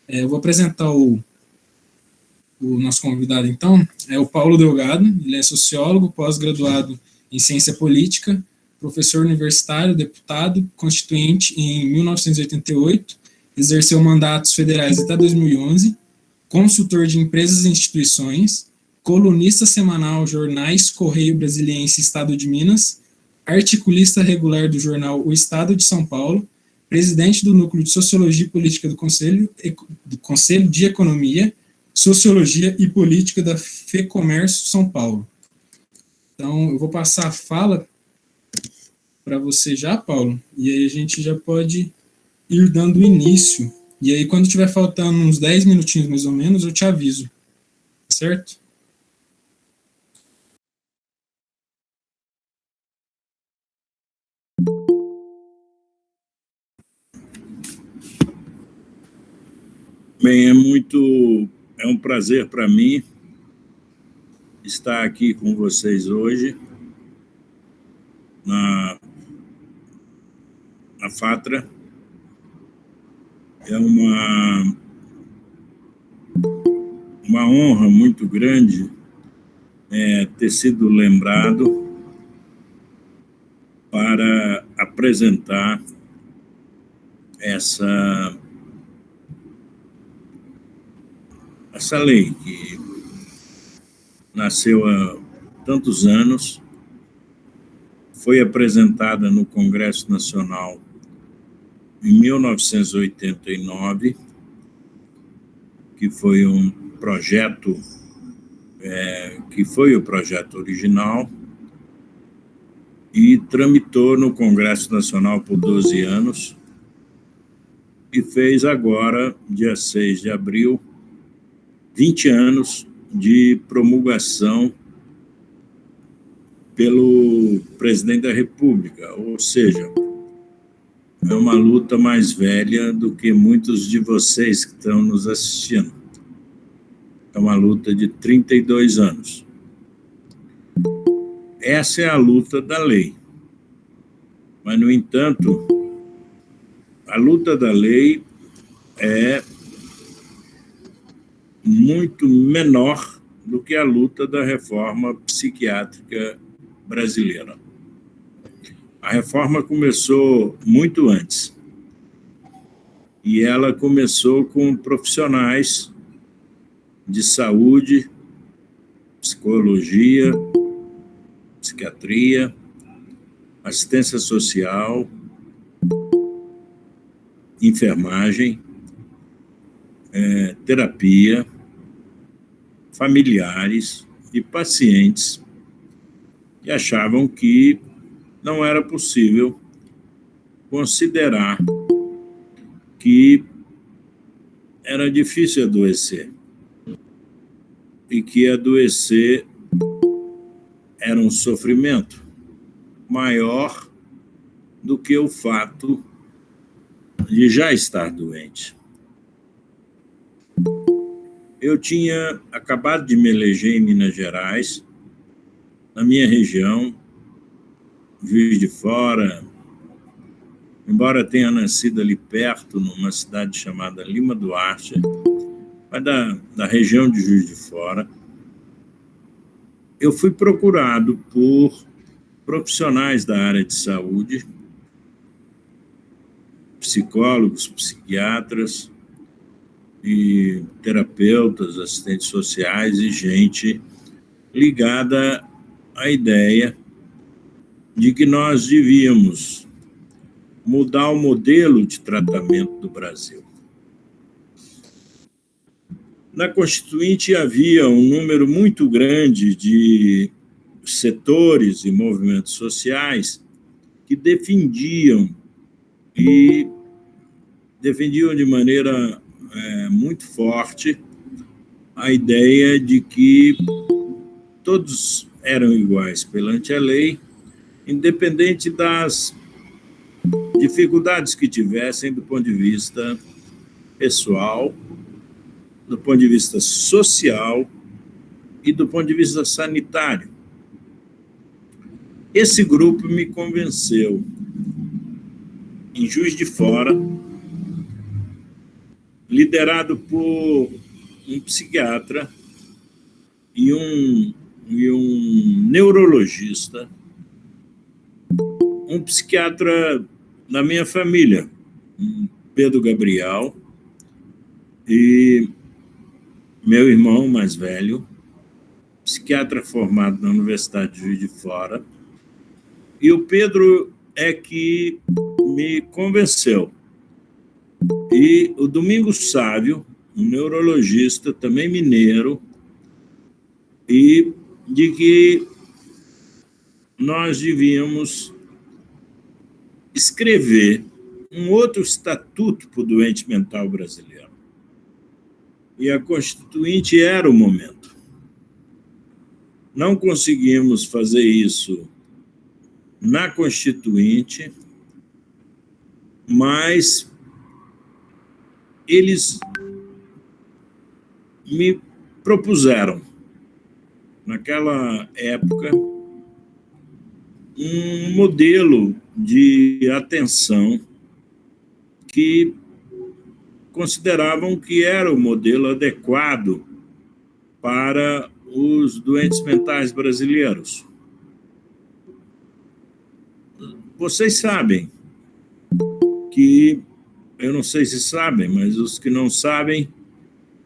Eu vou apresentar o nosso convidado, então. É o Paulo Delgado. Ele é sociólogo, pós-graduado em ciência política, professor universitário, deputado constituinte em 1988, exerceu mandatos federais até 2011, consultor de empresas e instituições, colunista semanal jornais Correio Brasiliense Estado de Minas, articulista regular do jornal O Estado de São Paulo, presidente do Núcleo de Sociologia e Política do Conselho de Economia, Sociologia e Política da FEComércio São Paulo. Então, eu vou passar a fala para você já, Paulo, e aí a gente já pode ir dando início. E aí, quando tiver faltando uns 10 minutinhos mais ou menos, eu te aviso. Certo? Bem, é um prazer para mim estar aqui com vocês hoje na FATRA. É uma honra muito grande ter sido lembrado para apresentar essa lei que nasceu há tantos anos, foi apresentada no Congresso Nacional em 1989, que foi um projeto, que foi o projeto original, e tramitou no Congresso Nacional por 12 anos, e fez agora, dia 6 de abril, 20 anos de promulgação pelo presidente da República, ou seja, é uma luta mais velha do que muitos de vocês que estão nos assistindo. É uma luta de 32 anos. Essa é a luta da lei. Mas, no entanto, a luta da lei é muito menor do que a luta da reforma psiquiátrica brasileira. A reforma começou muito antes, e ela começou com profissionais de saúde, psicologia, psiquiatria, assistência social, enfermagem, terapia, familiares e pacientes que achavam que não era possível considerar que era difícil adoecer e que adoecer era um sofrimento maior do que o fato de já estar doente. Eu tinha acabado de me eleger em Minas Gerais, na minha região, Juiz de Fora, embora tenha nascido ali perto, numa cidade chamada Lima Duarte, mas da região de Juiz de Fora, eu fui procurado por profissionais da área de saúde, psicólogos, psiquiatras, e terapeutas, assistentes sociais e gente ligada à ideia de que nós devíamos mudar o modelo de tratamento do Brasil. Na Constituinte havia um número muito grande de setores e movimentos sociais que defendiam de maneira muito forte a ideia de que todos eram iguais perante a lei, independente das dificuldades que tivessem do ponto de vista pessoal, do ponto de vista social e do ponto de vista sanitário. Esse grupo me convenceu, em Juiz de Fora, liderado por um psiquiatra e um neurologista, um psiquiatra da minha família, Pedro Gabriel, e meu irmão mais velho, psiquiatra formado na Universidade de Juiz de Fora, e o Pedro é que me convenceu. E o Domingos Sávio, um neurologista, também mineiro, e de que nós devíamos escrever um outro estatuto para o doente mental brasileiro. E a Constituinte era o momento. Não conseguimos fazer isso na Constituinte, mas eles me propuseram, naquela época, um modelo de atenção que consideravam que era o modelo adequado para os doentes mentais brasileiros. Vocês sabem que, eu não sei se sabem, mas os que não sabem,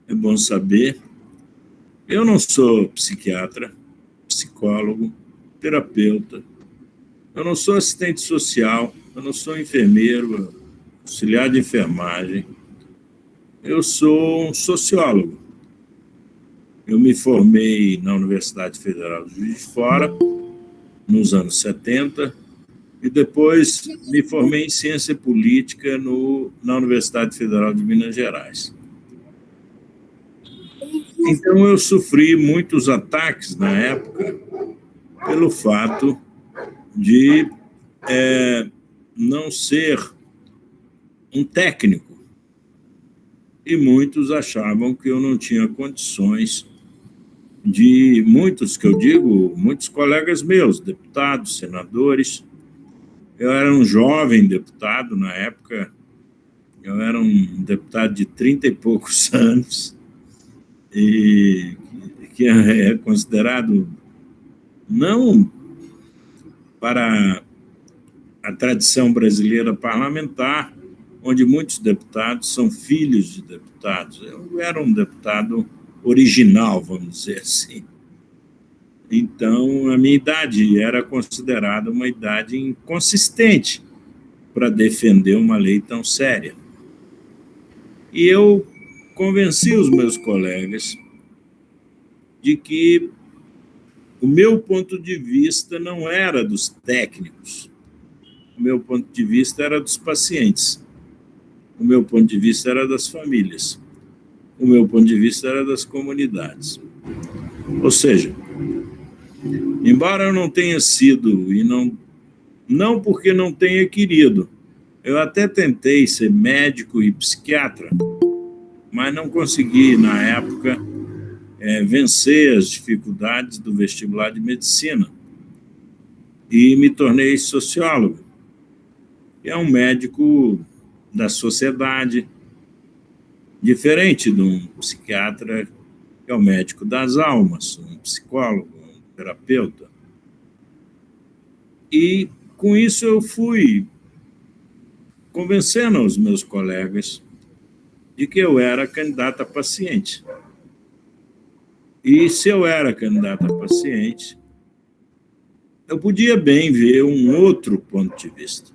é bom saber, eu não sou psiquiatra, psicólogo, terapeuta, eu não sou assistente social, eu não sou enfermeiro, auxiliar de enfermagem, eu sou um sociólogo. Eu me formei na Universidade Federal de Juiz de Fora, nos anos 70, e depois me formei em ciência política na Universidade Federal de Minas Gerais. Então, eu sofri muitos ataques na época pelo fato de não ser um técnico. E muitos achavam que eu não tinha condições de, muitos que eu digo, muitos colegas meus, deputados, senadores. Eu era um jovem deputado na época, eu era um deputado de 30 e poucos anos, e que é considerado, não para a tradição brasileira parlamentar, onde muitos deputados são filhos de deputados. Eu era um deputado original, vamos dizer assim. Então, a minha idade era considerada uma idade inconsistente para defender uma lei tão séria. E eu convenci os meus colegas de que o meu ponto de vista não era dos técnicos, o meu ponto de vista era dos pacientes, o meu ponto de vista era das famílias, o meu ponto de vista era das comunidades. Ou seja, embora eu não tenha sido, e não porque não tenha querido, eu até tentei ser médico e psiquiatra, mas não consegui, na época, vencer as dificuldades do vestibular de medicina. E me tornei sociólogo, que é um médico da sociedade, diferente de um psiquiatra, que é o médico das almas, um psicólogo, um terapeuta. E, com isso, eu fui convencendo os meus colegas de que eu era candidato a paciente. E, se eu era candidato a paciente, eu podia bem ver um outro ponto de vista.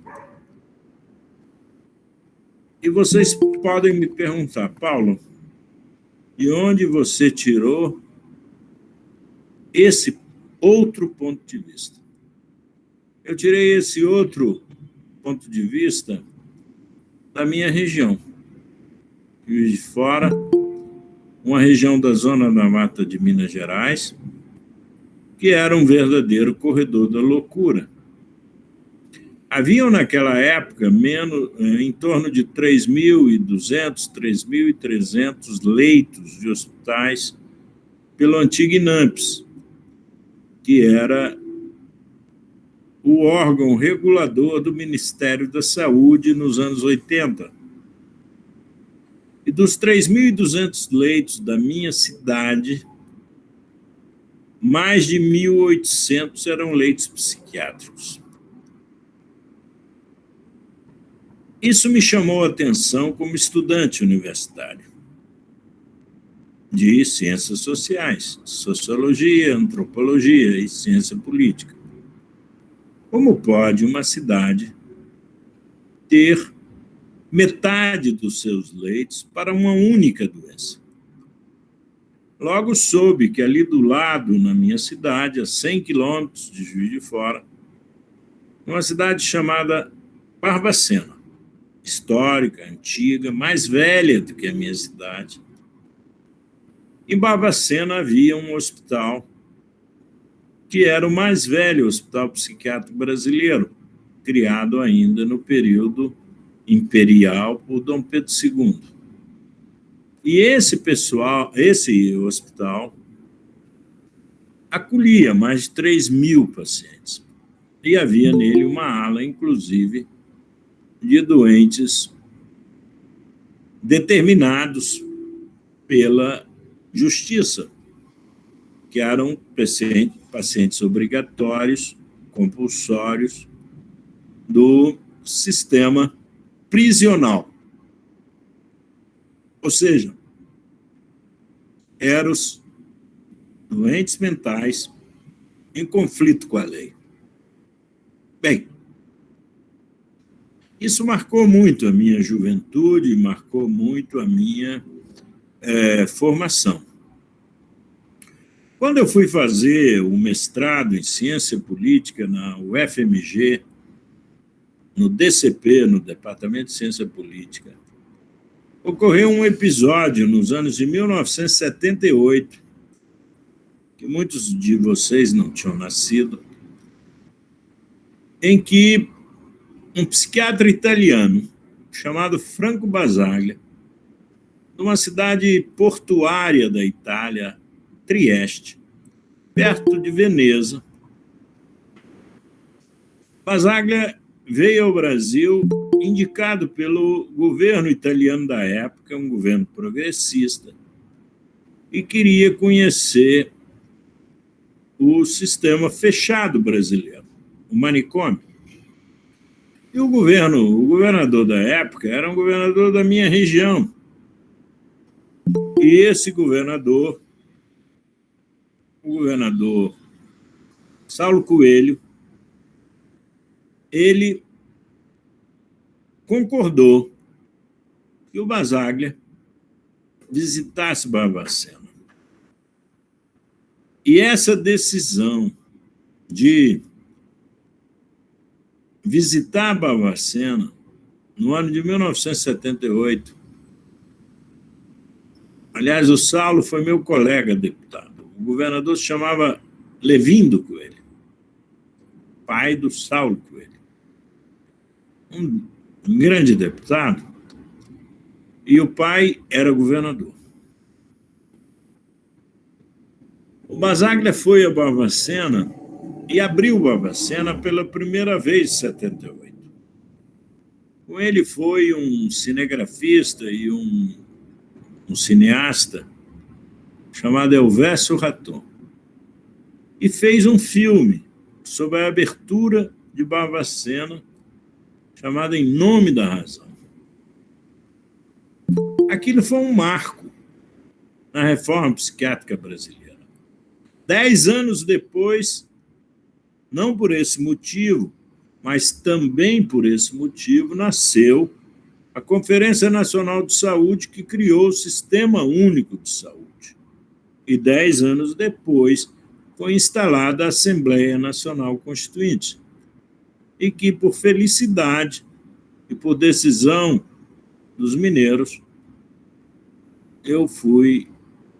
E vocês podem me perguntar, Paulo, de onde você tirou esse outro ponto de vista? Eu tirei esse outro ponto de vista da minha região, Juiz de Fora, uma região da Zona da Mata de Minas Gerais, que era um verdadeiro corredor da loucura. Haviam, naquela época, em torno de 3.200, 3.300 leitos de hospitais pelo antigo INAMPS, que era o órgão regulador do Ministério da Saúde nos anos 80. E dos 3.200 leitos da minha cidade, mais de 1.800 eram leitos psiquiátricos. Isso me chamou a atenção como estudante universitário de ciências sociais, sociologia, antropologia e ciência política. Como pode uma cidade ter metade dos seus leitos para uma única doença? Logo soube que ali do lado, na minha cidade, a 100 quilômetros de Juiz de Fora, uma cidade chamada Barbacena, histórica, antiga, mais velha do que a minha cidade. Em Barbacena havia um hospital que era o mais velho hospital psiquiátrico brasileiro, criado ainda no período imperial por Dom Pedro II. E esse hospital, acolhia mais de 3.000 pacientes. E havia nele uma ala, inclusive, de doentes determinados pela justiça, que eram pacientes obrigatórios, compulsórios, do sistema prisional. Ou seja, eram os doentes mentais em conflito com a lei. Bem, isso marcou muito a minha juventude, marcou muito a minha formação. Quando eu fui fazer o mestrado em ciência política na UFMG, no DCP, no Departamento de Ciência Política, ocorreu um episódio nos anos de 1978, que muitos de vocês não tinham nascido, em que um psiquiatra italiano chamado Franco Basaglia, numa cidade portuária da Itália, Trieste, perto de Veneza, Basaglia veio ao Brasil indicado pelo governo italiano da época, um governo progressista, e queria conhecer o sistema fechado brasileiro, o manicômio. E o governador da época era um governador da minha região. E esse governador, o governador Saulo Coelho, ele concordou que o Basaglia visitasse Barbacena. E essa decisão de visitar Barbacena, no ano de 1978, aliás, o Saulo foi meu colega deputado. O governador se chamava Levindo Coelho, pai do Saulo Coelho. Um grande deputado, e o pai era governador. O Basaglia foi a Barbacena e abriu Barbacena pela primeira vez em 78. Com ele foi um cinegrafista e um cineasta chamado Elvésio Raton, e fez um filme sobre a abertura de Barbacena, chamado Em Nome da Razão. Aquilo foi um marco na reforma psiquiátrica brasileira. 10 anos depois, não por esse motivo, mas também por esse motivo, nasceu a Conferência Nacional de Saúde, que criou o Sistema Único de Saúde. E 10 anos depois, foi instalada a Assembleia Nacional Constituinte, e que, por felicidade e por decisão dos mineiros, eu fui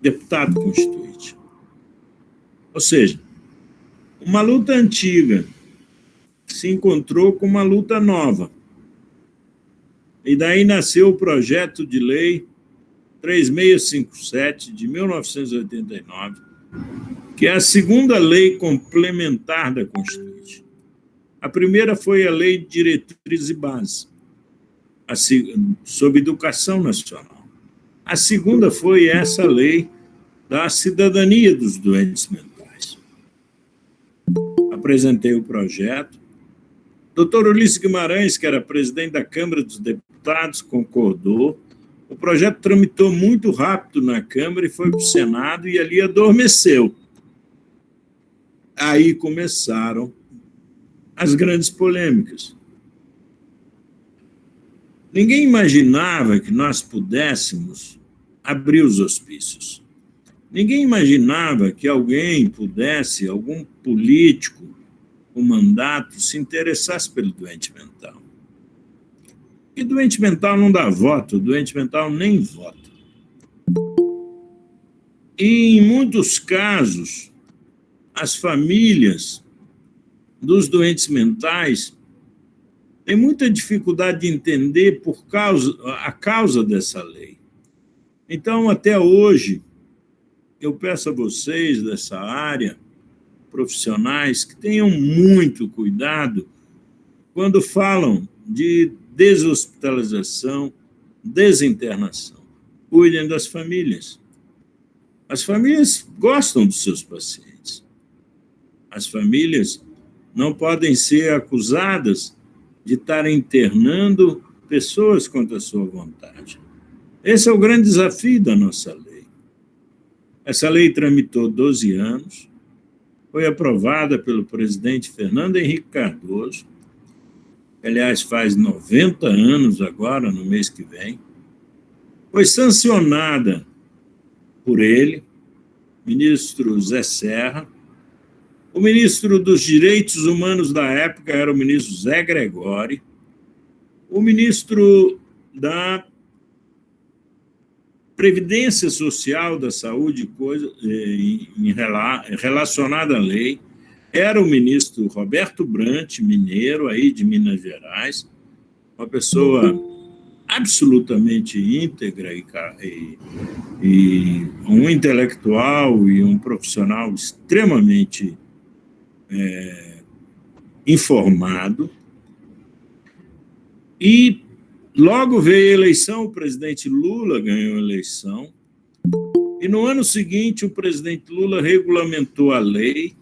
deputado constituinte. Ou seja, uma luta antiga se encontrou com uma luta nova. E daí nasceu o projeto de lei 3657, de 1989, que é a segunda lei complementar da Constituinte. A primeira foi a Lei de Diretrizes e Bases, sobre educação nacional. A segunda foi essa lei da cidadania dos doentes mentais. Apresentei o projeto. Dr. Ulisses Guimarães, que era presidente da Câmara dos Deputados, concordou. O projeto tramitou muito rápido na Câmara e foi para o Senado e ali adormeceu. Aí começaram as grandes polêmicas. Ninguém imaginava que nós pudéssemos abrir os hospícios. Ninguém imaginava que alguém pudesse, algum político com mandato, se interessasse pelo doente mental. E doente mental não dá voto, doente mental nem vota. E, em muitos casos, as famílias dos doentes mentais têm muita dificuldade de entender a causa dessa lei. Então, até hoje, eu peço a vocês dessa área, profissionais, que tenham muito cuidado quando falam de deshospitalização, desinternação. Cuidem das famílias. As famílias gostam dos seus pacientes. As famílias não podem ser acusadas de estar internando pessoas contra a sua vontade. Esse é o grande desafio da nossa lei. Essa lei tramitou 12 anos, foi aprovada pelo presidente Fernando Henrique Cardoso, que, aliás, faz 90 anos agora, no mês que vem. Foi sancionada por ele, ministro Zé Serra. O ministro dos Direitos Humanos da época era o ministro Zé Gregóri. O ministro da Previdência Social, da Saúde, relacionada à lei, era o ministro Roberto Brant, mineiro, aí de Minas Gerais, uma pessoa absolutamente íntegra e um intelectual e um profissional extremamente informado. E logo veio a eleição, o presidente Lula ganhou a eleição, e no ano seguinte o presidente Lula regulamentou a lei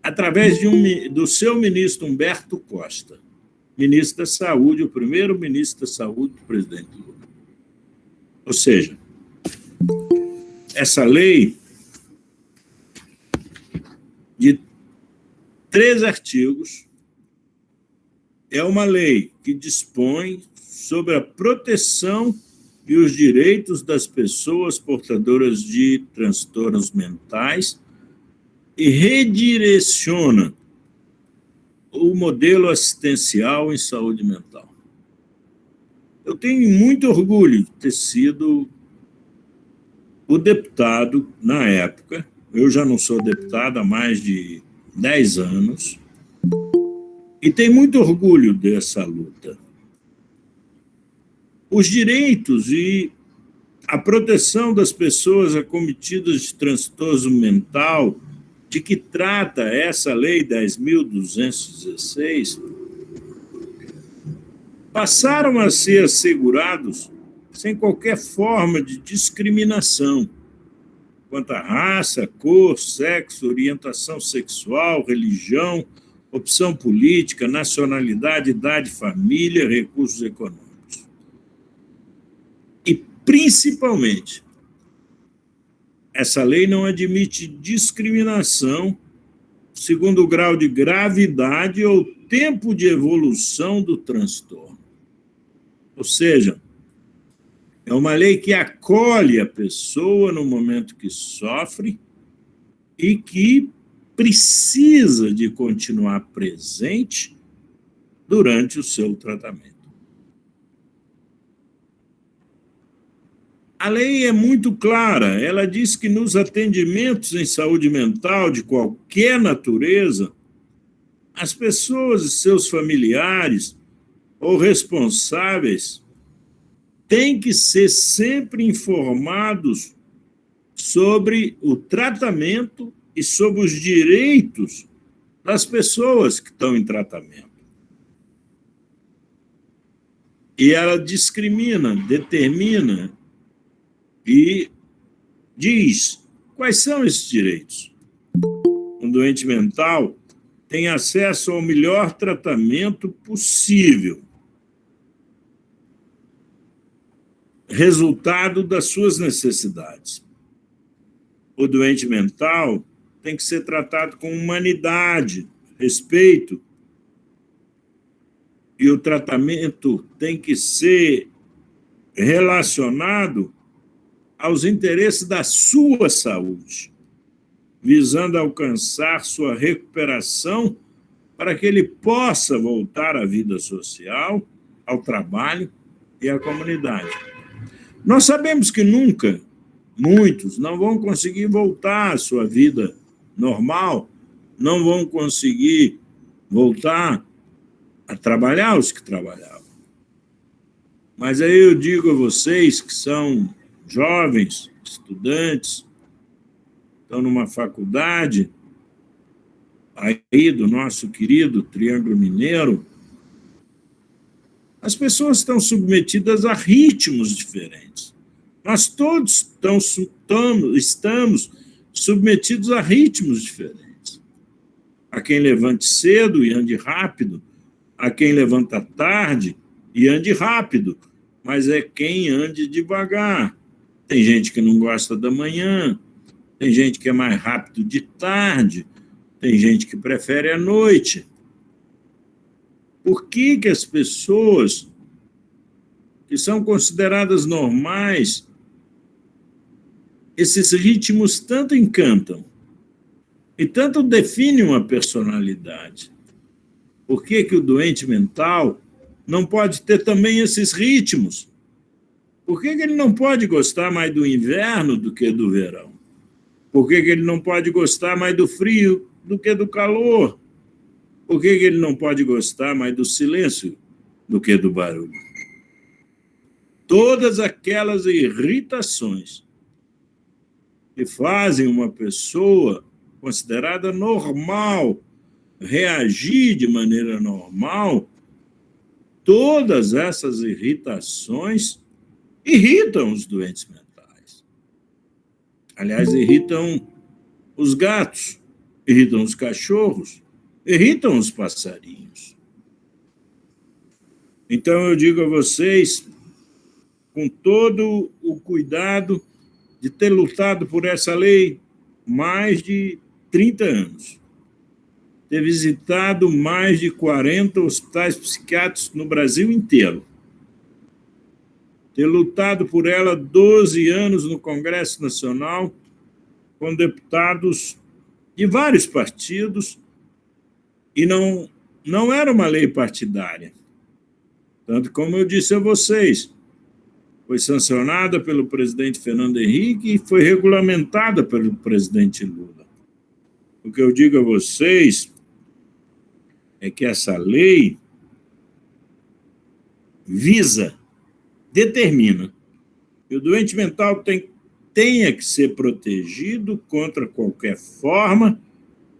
através do seu ministro Humberto Costa, ministro da Saúde, o primeiro ministro da Saúde do presidente Lula. Ou seja, essa lei de 3 artigos é uma lei que dispõe sobre a proteção e os direitos das pessoas portadoras de transtornos mentais e redireciona o modelo assistencial em saúde mental. Eu tenho muito orgulho de ter sido o deputado na época. Eu já não sou deputado há mais de 10 anos, e tenho muito orgulho dessa luta. Os direitos e a proteção das pessoas acometidas de transtorno mental, de que trata essa Lei 10.216, passaram a ser assegurados sem qualquer forma de discriminação quanto à raça, cor, sexo, orientação sexual, religião, opção política, nacionalidade, idade, família, recursos econômicos. E, principalmente, essa lei não admite discriminação segundo o grau de gravidade ou tempo de evolução do transtorno. Ou seja, é uma lei que acolhe a pessoa no momento que sofre e que precisa de continuar presente durante o seu tratamento. A lei é muito clara, ela diz que nos atendimentos em saúde mental de qualquer natureza, as pessoas e seus familiares ou responsáveis têm que ser sempre informados sobre o tratamento e sobre os direitos das pessoas que estão em tratamento. E ela discrimina, determina e diz quais são esses direitos. Um doente mental tem acesso ao melhor tratamento possível, resultado das suas necessidades. O doente mental tem que ser tratado com humanidade, respeito, e o tratamento tem que ser relacionado aos interesses da sua saúde, visando alcançar sua recuperação para que ele possa voltar à vida social, ao trabalho e à comunidade. Nós sabemos que nunca, muitos, não vão conseguir voltar à sua vida normal, não vão conseguir voltar a trabalhar os que trabalhavam. Mas aí eu digo a vocês que são jovens, estudantes, estão numa faculdade aí do nosso querido Triângulo Mineiro, as pessoas estão submetidas a ritmos diferentes. Nós todos estamos submetidos a ritmos diferentes. Há quem levante cedo e ande rápido, há quem levanta tarde e ande rápido, mas é quem ande devagar. Tem gente que não gosta da manhã, tem gente que é mais rápido de tarde, tem gente que prefere a noite. Por que as pessoas que são consideradas normais, esses ritmos tanto encantam e tanto definem uma personalidade? Por que o doente mental não pode ter também esses ritmos? Por que ele não pode gostar mais do inverno do que do verão? Por que ele não pode gostar mais do frio do que do calor? Por que ele não pode gostar mais do silêncio do que do barulho? Todas aquelas irritações que fazem uma pessoa considerada normal reagir de maneira normal, todas essas irritações irritam os doentes mentais. Aliás, irritam os gatos, irritam os cachorros, irritam os passarinhos. Então, eu digo a vocês, com todo o cuidado de ter lutado por essa lei mais de 30 anos, ter visitado mais de 40 hospitais psiquiátricos no Brasil inteiro, ter lutado por ela 12 anos no Congresso Nacional, com deputados de vários partidos, e não era uma lei partidária. Tanto como eu disse a vocês, foi sancionada pelo presidente Fernando Henrique e foi regulamentada pelo presidente Lula. O que eu digo a vocês é que essa lei determina que o doente mental tenha que ser protegido contra qualquer forma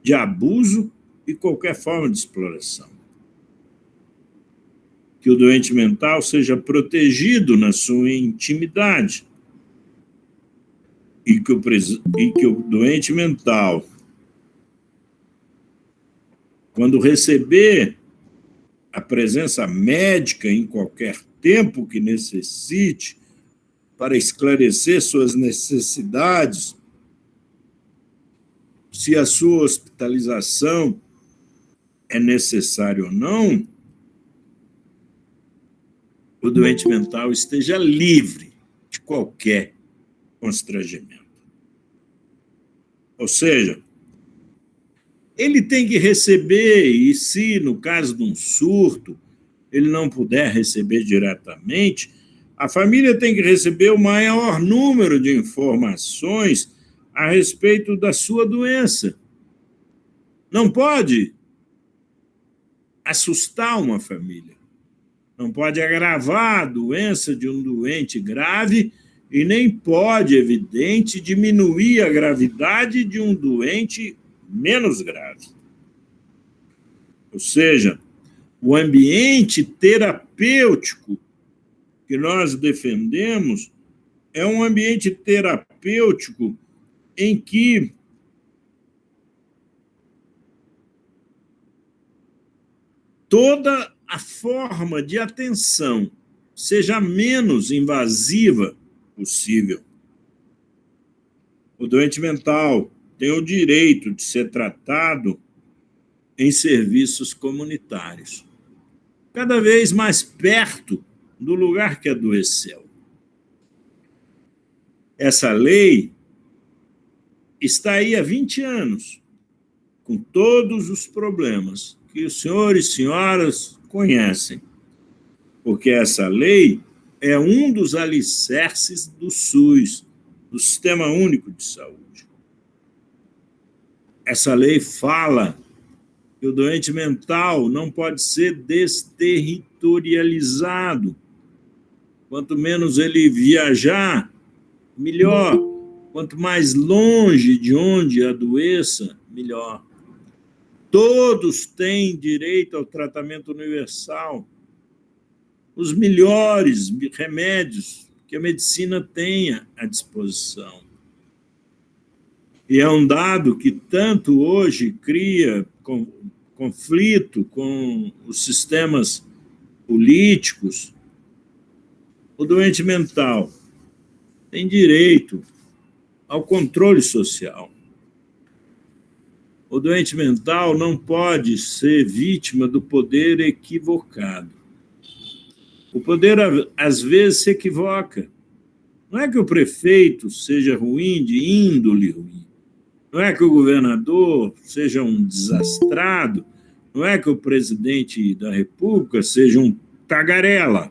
de abuso e qualquer forma de exploração. Que o doente mental seja protegido na sua intimidade e que o doente mental, quando receber a presença médica em qualquer tempo que necessite para esclarecer suas necessidades, se a sua hospitalização é necessária ou não, o doente mental esteja livre de qualquer constrangimento. Ou seja, ele tem que receber, e se no caso de um surto ele não puder receber diretamente, a família tem que receber o maior número de informações a respeito da sua doença. Não pode assustar uma família. Não pode agravar a doença de um doente grave e nem pode, evidente, diminuir a gravidade de um doente menos grave. Ou seja, o ambiente terapêutico que nós defendemos é um ambiente terapêutico em que toda a forma de atenção seja a menos invasiva possível. O doente mental tem o direito de ser tratado em serviços comunitários, cada vez mais perto do lugar que adoeceu. Essa lei está aí há 20 anos, com todos os problemas que os senhores e senhoras conhecem, porque essa lei é um dos alicerces do SUS, do Sistema Único de Saúde. Essa lei fala que o doente mental não pode ser desterritorializado. Quanto menos ele viajar, melhor. Quanto mais longe de onde adoeça, melhor. Todos têm direito ao tratamento universal. Os melhores remédios que a medicina tenha à disposição. E é um dado que tanto hoje cria conflito com os sistemas políticos. O doente mental tem direito ao controle social. O doente mental não pode ser vítima do poder equivocado. O poder, às vezes, se equivoca. Não é que o prefeito seja ruim, de índole ruim. Não é que o governador seja um desastrado. Não é que o presidente da República seja um tagarela.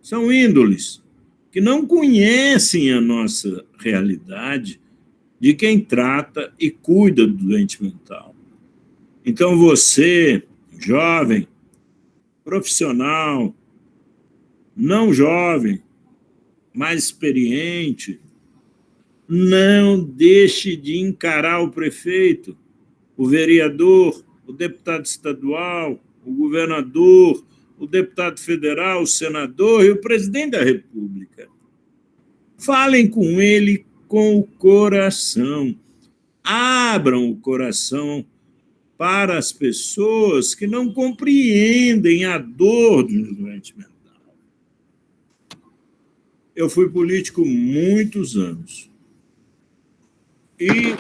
São índoles que não conhecem a nossa realidade de quem trata e cuida do doente mental. Então, você, jovem, profissional, não jovem, mais experiente, não deixe de encarar o prefeito, o vereador, o deputado estadual, o governador, o deputado federal, o senador e o presidente da República. Falem com ele com o coração. Abram o coração para as pessoas que não compreendem a dor do doente mental. Eu fui político muitos anos. E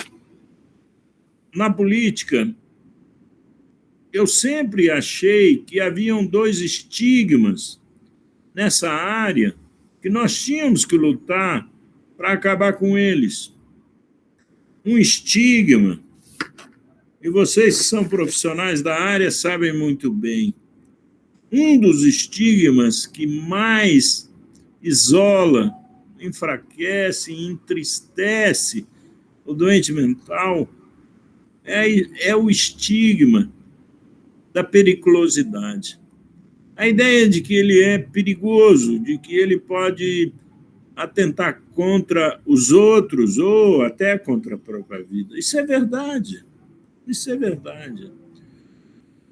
na política, eu sempre achei que haviam dois estigmas nessa área que nós tínhamos que lutar para acabar com eles. Um estigma, e vocês que são profissionais da área sabem muito bem, um dos estigmas que mais isola, enfraquece, entristece o doente mental é o estigma da periculosidade. A ideia de que ele é perigoso, de que ele pode atentar contra os outros ou até contra a própria vida. Isso é verdade. Isso é verdade.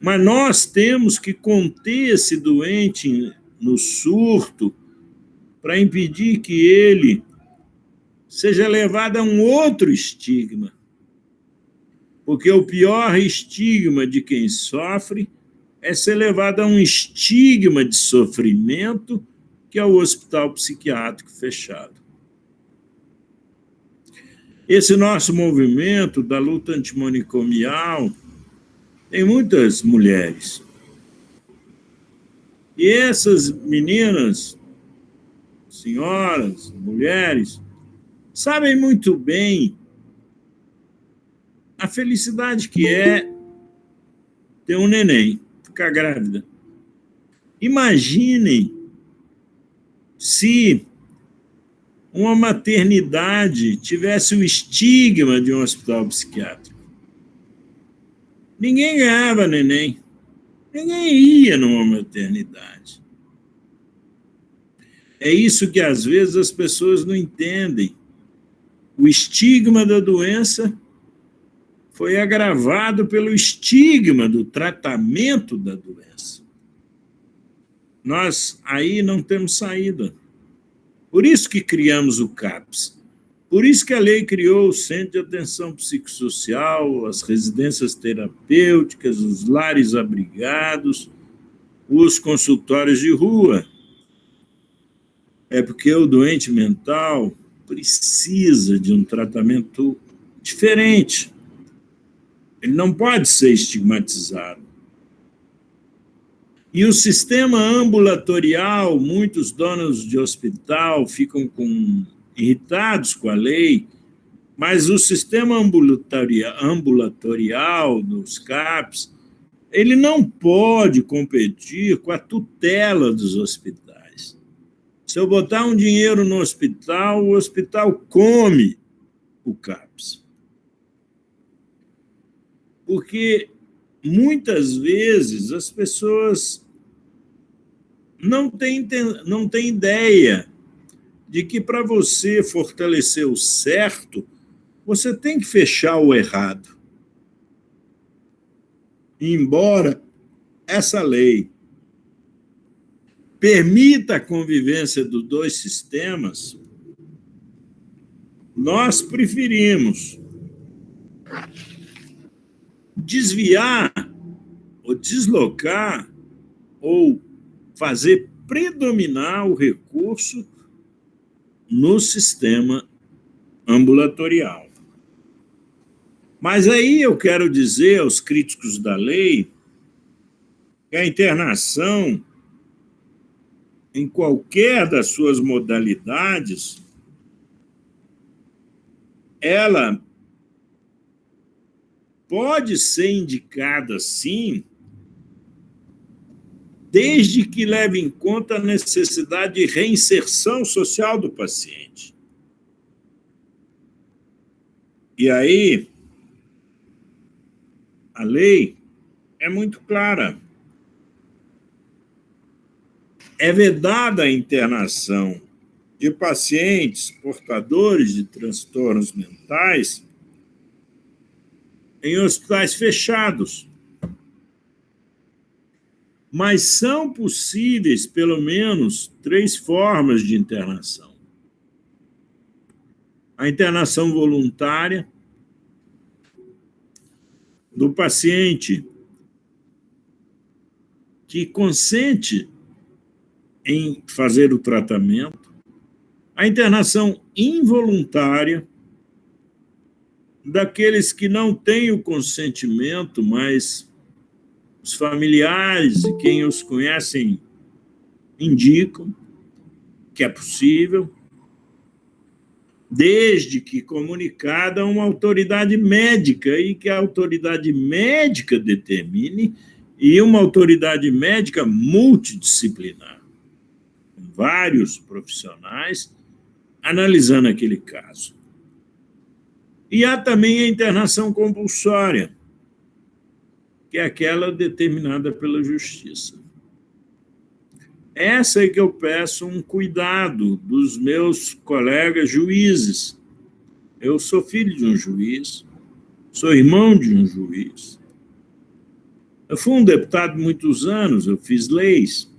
Mas nós temos que conter esse doente no surto para impedir que ele seja levado a um outro estigma. Porque o pior estigma de quem sofre é ser levado a um estigma de sofrimento, que é o hospital psiquiátrico fechado. Esse nosso movimento da luta antimanicomial tem muitas mulheres. E essas meninas, senhoras, mulheres, sabem muito bem a felicidade que é ter um neném, ficar grávida. Imaginem se uma maternidade tivesse o estigma de um hospital psiquiátrico. Ninguém ganhava neném. Ninguém ia numa maternidade. É isso que, às vezes, as pessoas não entendem. O estigma da doença foi agravado pelo estigma do tratamento da doença. nós aí não temos saída. Por isso que criamos o CAPS. Por isso que a lei criou o Centro de Atenção Psicossocial, as residências terapêuticas, os lares abrigados, os consultórios de rua. É porque o doente mental precisa de um tratamento diferente. Ele não pode ser estigmatizado. E o sistema ambulatorial, muitos donos de hospital ficam irritados com a lei, mas o sistema ambulatorial dos CAPs, ele não pode competir com a tutela dos hospitais. Se eu botar um dinheiro no hospital, o hospital come o CAPS. Porque muitas vezes as pessoas não têm ideia de que para você fortalecer o certo, você tem que fechar o errado. Embora essa lei permita a convivência dos dois sistemas, nós preferimos desviar ou deslocar ou fazer predominar o recurso no sistema ambulatorial. Mas aí eu quero dizer aos críticos da lei que a internação, em qualquer das suas modalidades, ela pode ser indicada, sim, desde que leve em conta a necessidade de reinserção social do paciente. E aí, a lei é muito clara. É vedada a internação de pacientes portadores de transtornos mentais em hospitais fechados. Mas são possíveis, pelo menos, 3 formas de internação. A internação voluntária do paciente que consente em fazer o tratamento, a internação involuntária daqueles que não têm o consentimento, mas os familiares e quem os conhecem indicam que é possível, desde que comunicada a uma autoridade médica e que a autoridade médica determine, e uma autoridade médica multidisciplinar, com vários profissionais analisando aquele caso. E há também a internação compulsória, que é aquela determinada pela justiça. Essa é que eu peço um cuidado dos meus colegas juízes. Eu sou filho de um juiz, sou irmão de um juiz. Eu fui um deputado muitos anos, eu fiz leis.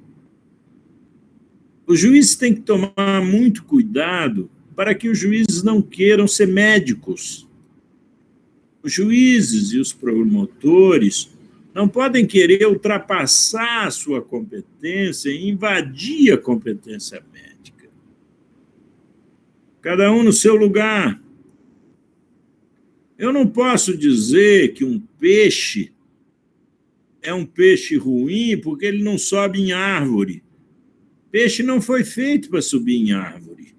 Os juízes têm que tomar muito cuidado para que os juízes não queiram ser médicos. Os juízes e os promotores não podem querer ultrapassar a sua competência e invadir a competência médica. Cada um no seu lugar. Eu não posso dizer que um peixe é um peixe ruim porque ele não sobe em árvore. Peixe não foi feito para subir em árvore.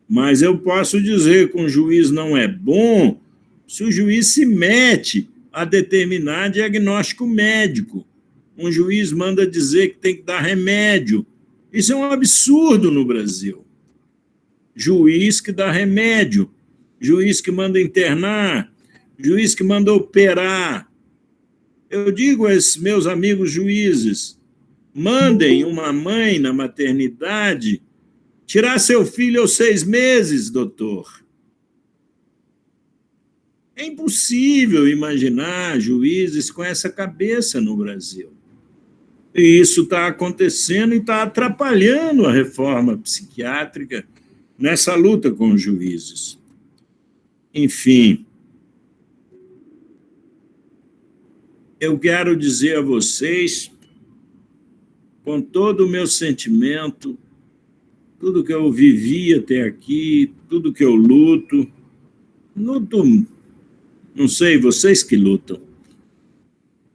Mas eu posso dizer que um juiz não é bom se o juiz se mete a determinar diagnóstico médico. Um juiz manda dizer que tem que dar remédio. Isso é um absurdo no Brasil. Juiz que dá remédio, juiz que manda internar, juiz que manda operar. Eu digo a esses meus amigos juízes, mandem uma mãe na maternidade tirar seu filho aos 6 meses, doutor. É impossível imaginar juízes com essa cabeça no Brasil. E isso está acontecendo e está atrapalhando a reforma psiquiátrica nessa luta com os juízes. Enfim, eu quero dizer a vocês, com todo o meu sentimento, tudo que eu vivi até aqui, tudo que eu luto, não sei, vocês que lutam.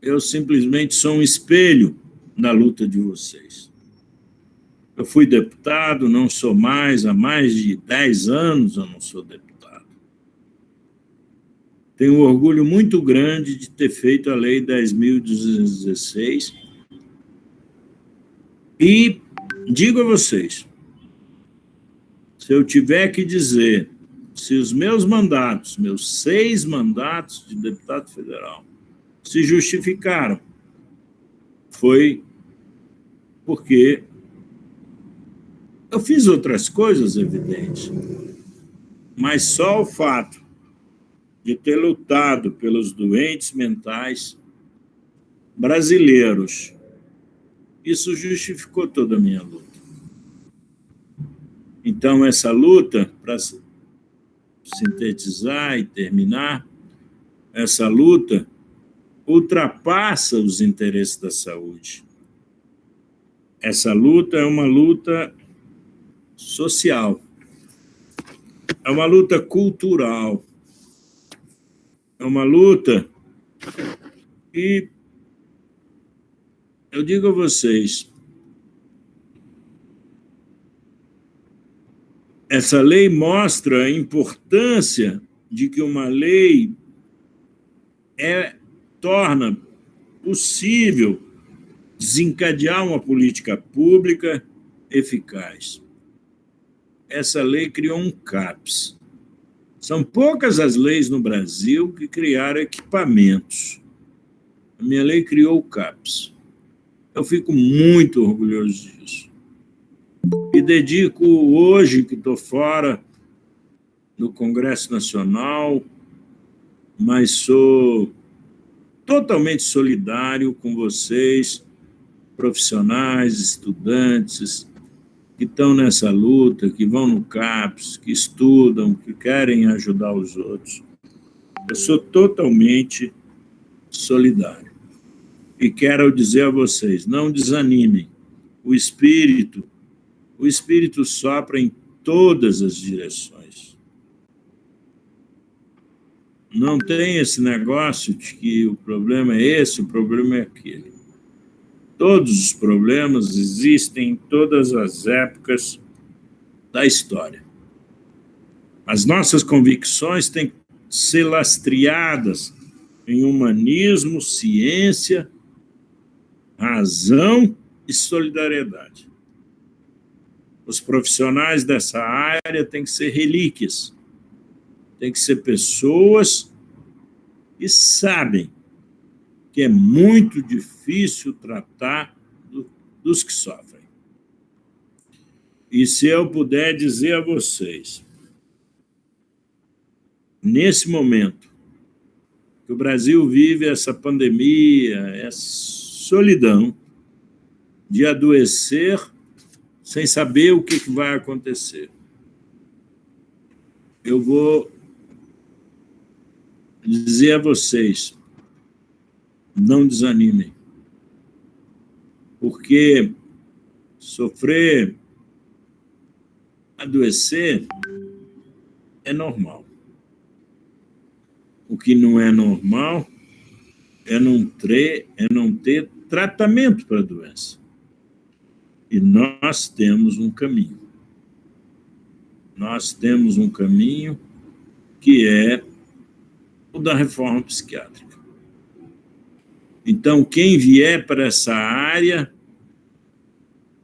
Eu simplesmente sou um espelho na luta de vocês. Eu fui deputado, não sou mais, há mais de 10 anos eu não sou deputado. Tenho um orgulho muito grande de ter feito a Lei 10.216 e digo a vocês, se eu tiver que dizer, se os meus mandatos, meus 6 mandatos de deputado federal, se justificaram, foi porque eu fiz outras coisas, evidente, mas só o fato de ter lutado pelos doentes mentais brasileiros, isso justificou toda a minha luta. Então, essa luta, para sintetizar e terminar, essa luta ultrapassa os interesses da saúde. Essa luta é uma luta social, é uma luta cultural, é uma luta e eu digo a vocês, essa lei mostra a importância de que uma lei torna possível desencadear uma política pública eficaz. Essa lei criou um CAPS. São poucas as leis no Brasil que criaram equipamentos. A minha lei criou o CAPS. Eu fico muito orgulhoso disso. E dedico hoje, que estou fora do Congresso Nacional, mas sou totalmente solidário com vocês, profissionais, estudantes, que estão nessa luta, que vão no CAPS, que estudam, que querem ajudar os outros. Eu sou totalmente solidário. E quero dizer a vocês, não desanimem. O Espírito sopra em todas as direções. Não tem esse negócio de que o problema é esse, o problema é aquele. Todos os problemas existem em todas as épocas da história. As nossas convicções têm que ser lastreadas em humanismo, ciência, razão e solidariedade. Os profissionais dessa área têm que ser relíquias, têm que ser pessoas que sabem que é muito difícil tratar dos que sofrem. E se eu puder dizer a vocês, nesse momento que o Brasil vive essa pandemia, essa solidão de adoecer sem saber o que vai acontecer, eu vou dizer a vocês, não desanimem, porque sofrer, adoecer é normal. O que não é normal é não ter tratamento para a doença. E nós temos um caminho. Nós temos um caminho que é o da reforma psiquiátrica. Então, quem vier para essa área,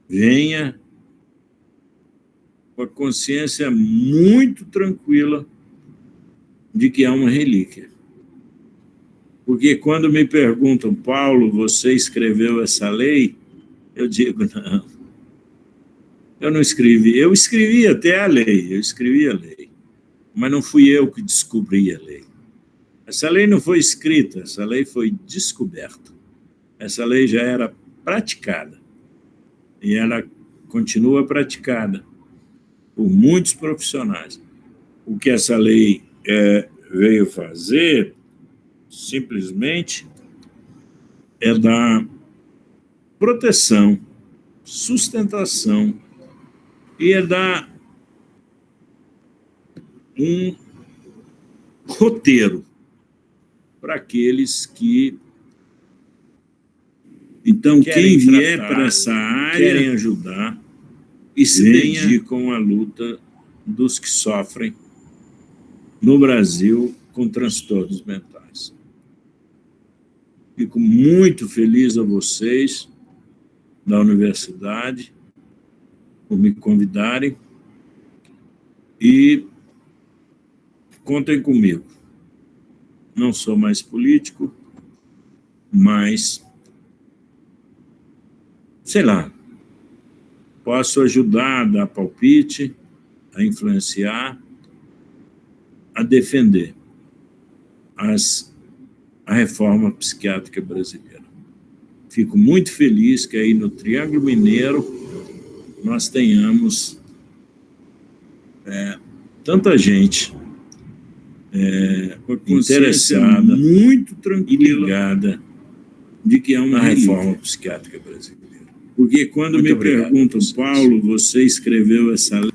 venha com a consciência muito tranquila de que é uma relíquia. Porque quando me perguntam, Paulo, você escreveu essa lei? Eu digo, não, eu não escrevi. Eu escrevi até a lei, mas não fui eu que descobri a lei. Essa lei não foi escrita, essa lei foi descoberta. Essa lei já era praticada. E ela continua praticada por muitos profissionais. O que essa lei veio fazer, simplesmente, é dar proteção, sustentação, e é dar um roteiro para aqueles que... Então, quem vier para essa área, querem ajudar e se dedicam à luta dos que sofrem no Brasil com transtornos mentais. Fico muito feliz a vocês da universidade por me convidarem e contem comigo. Não sou mais político, mas, sei lá, posso ajudar a dar palpite, a influenciar, a defender a reforma psiquiátrica brasileira. Fico muito feliz que aí no Triângulo Mineiro nós tenhamos tanta gente interessada, muito tranquila e ligada de que é uma reforma psiquiátrica brasileira. Porque quando muito me perguntam, Paulo, você escreveu essa lei?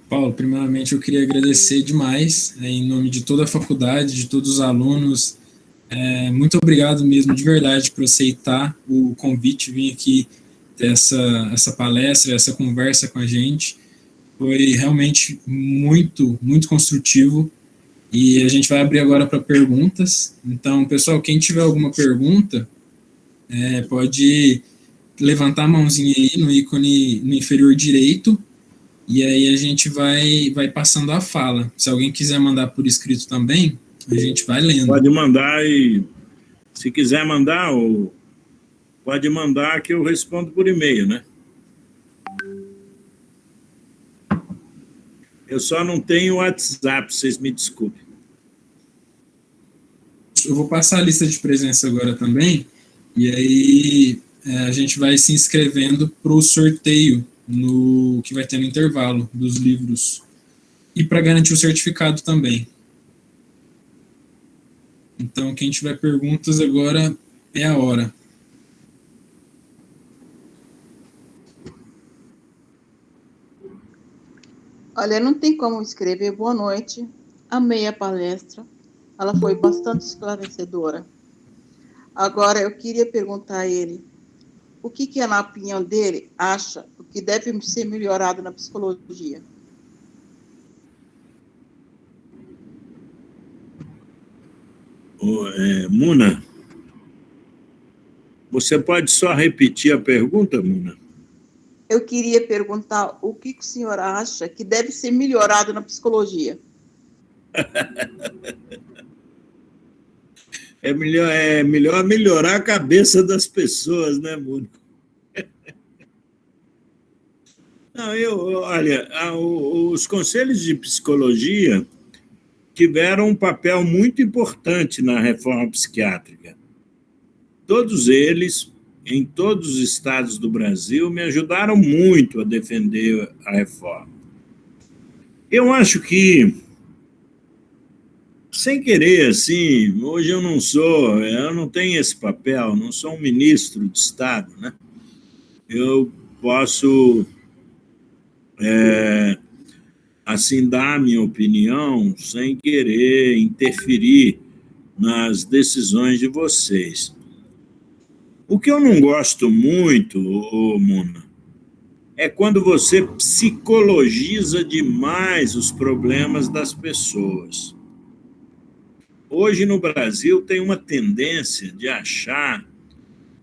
Paulo, primeiramente eu queria agradecer demais, em nome de toda a faculdade, de todos os alunos. Muito obrigado mesmo, de verdade, por aceitar o convite, vir aqui ter essa palestra, essa conversa com a gente. Foi realmente muito, muito construtivo. E a gente vai abrir agora para perguntas. Então, pessoal, quem tiver alguma pergunta, pode levantar a mãozinha aí no ícone no inferior direito, e aí a gente vai passando a fala. Se alguém quiser mandar por escrito também, a gente vai lendo. Pode mandar, e se quiser mandar, pode mandar que eu respondo por e-mail, né? Eu só não tenho WhatsApp, vocês me desculpem. Eu vou passar a lista de presença agora também, e aí a gente vai se inscrevendo para o sorteio que vai ter no intervalo dos livros, e para garantir o certificado também. Então, quem tiver perguntas agora é a hora. Olha, não tem como escrever boa noite. Amei a palestra. Ela foi bastante esclarecedora. Agora, eu queria perguntar a ele o que na opinião dele, acha que deve ser melhorado na psicologia. Muna, você pode só repetir a pergunta, Muna? Eu queria perguntar o que o senhor acha que deve ser melhorado na psicologia. É melhor melhorar a cabeça das pessoas, né, Muna? Não, olha, os conselhos de psicologia tiveram um papel muito importante na reforma psiquiátrica. Todos eles, em todos os estados do Brasil, me ajudaram muito a defender a reforma. Eu acho que, sem querer, assim, hoje eu não tenho esse papel, não sou um ministro de Estado, né? Eu posso, assim, dar a minha opinião sem querer interferir nas decisões de vocês. O que eu não gosto muito, Muna, é quando você psicologiza demais os problemas das pessoas. Hoje, no Brasil, tem uma tendência de achar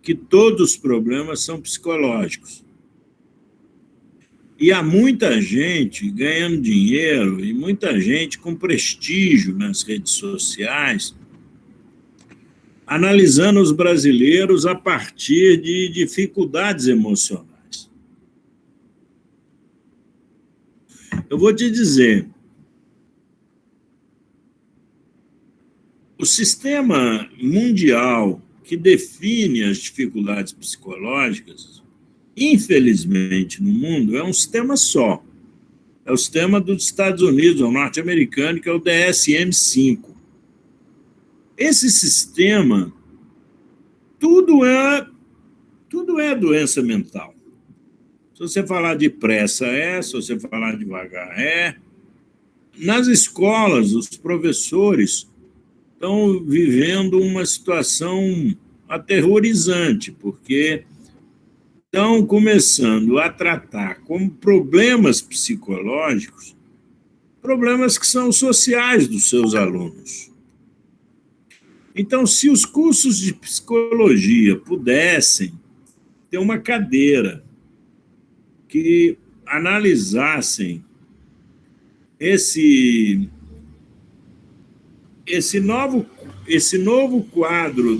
que todos os problemas são psicológicos. E há muita gente ganhando dinheiro e muita gente com prestígio nas redes sociais, analisando os brasileiros a partir de dificuldades emocionais. Eu vou te dizer, o sistema mundial que define as dificuldades psicológicas, infelizmente, no mundo, é um sistema só. É o sistema dos Estados Unidos, o norte-americano, que é o DSM-5. Esse sistema, tudo é doença mental. Se você falar depressa, se você falar devagar, Nas escolas, os professores estão vivendo uma situação aterrorizante, porque estão começando a tratar como problemas psicológicos, problemas que são sociais dos seus alunos. Então, se os cursos de psicologia pudessem ter uma cadeira que analisassem esse novo quadro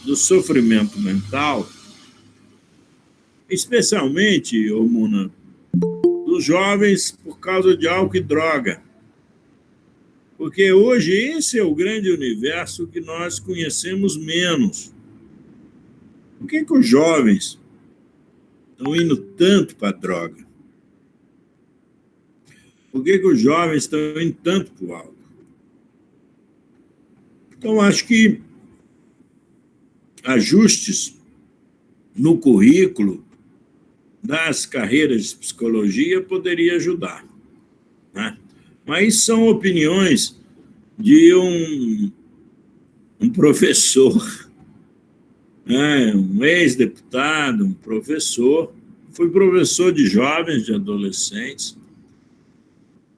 do sofrimento mental, especialmente, Muna, dos jovens por causa de álcool e droga. Porque hoje esse é o grande universo que nós conhecemos menos. Por que os jovens estão indo tanto para a droga? Por que os jovens estão indo tanto para o álcool? Então, acho que ajustes no currículo das carreiras de psicologia poderia ajudar, né? Mas são opiniões de um professor, né? Um ex-deputado, um professor. Fui professor de jovens, de adolescentes,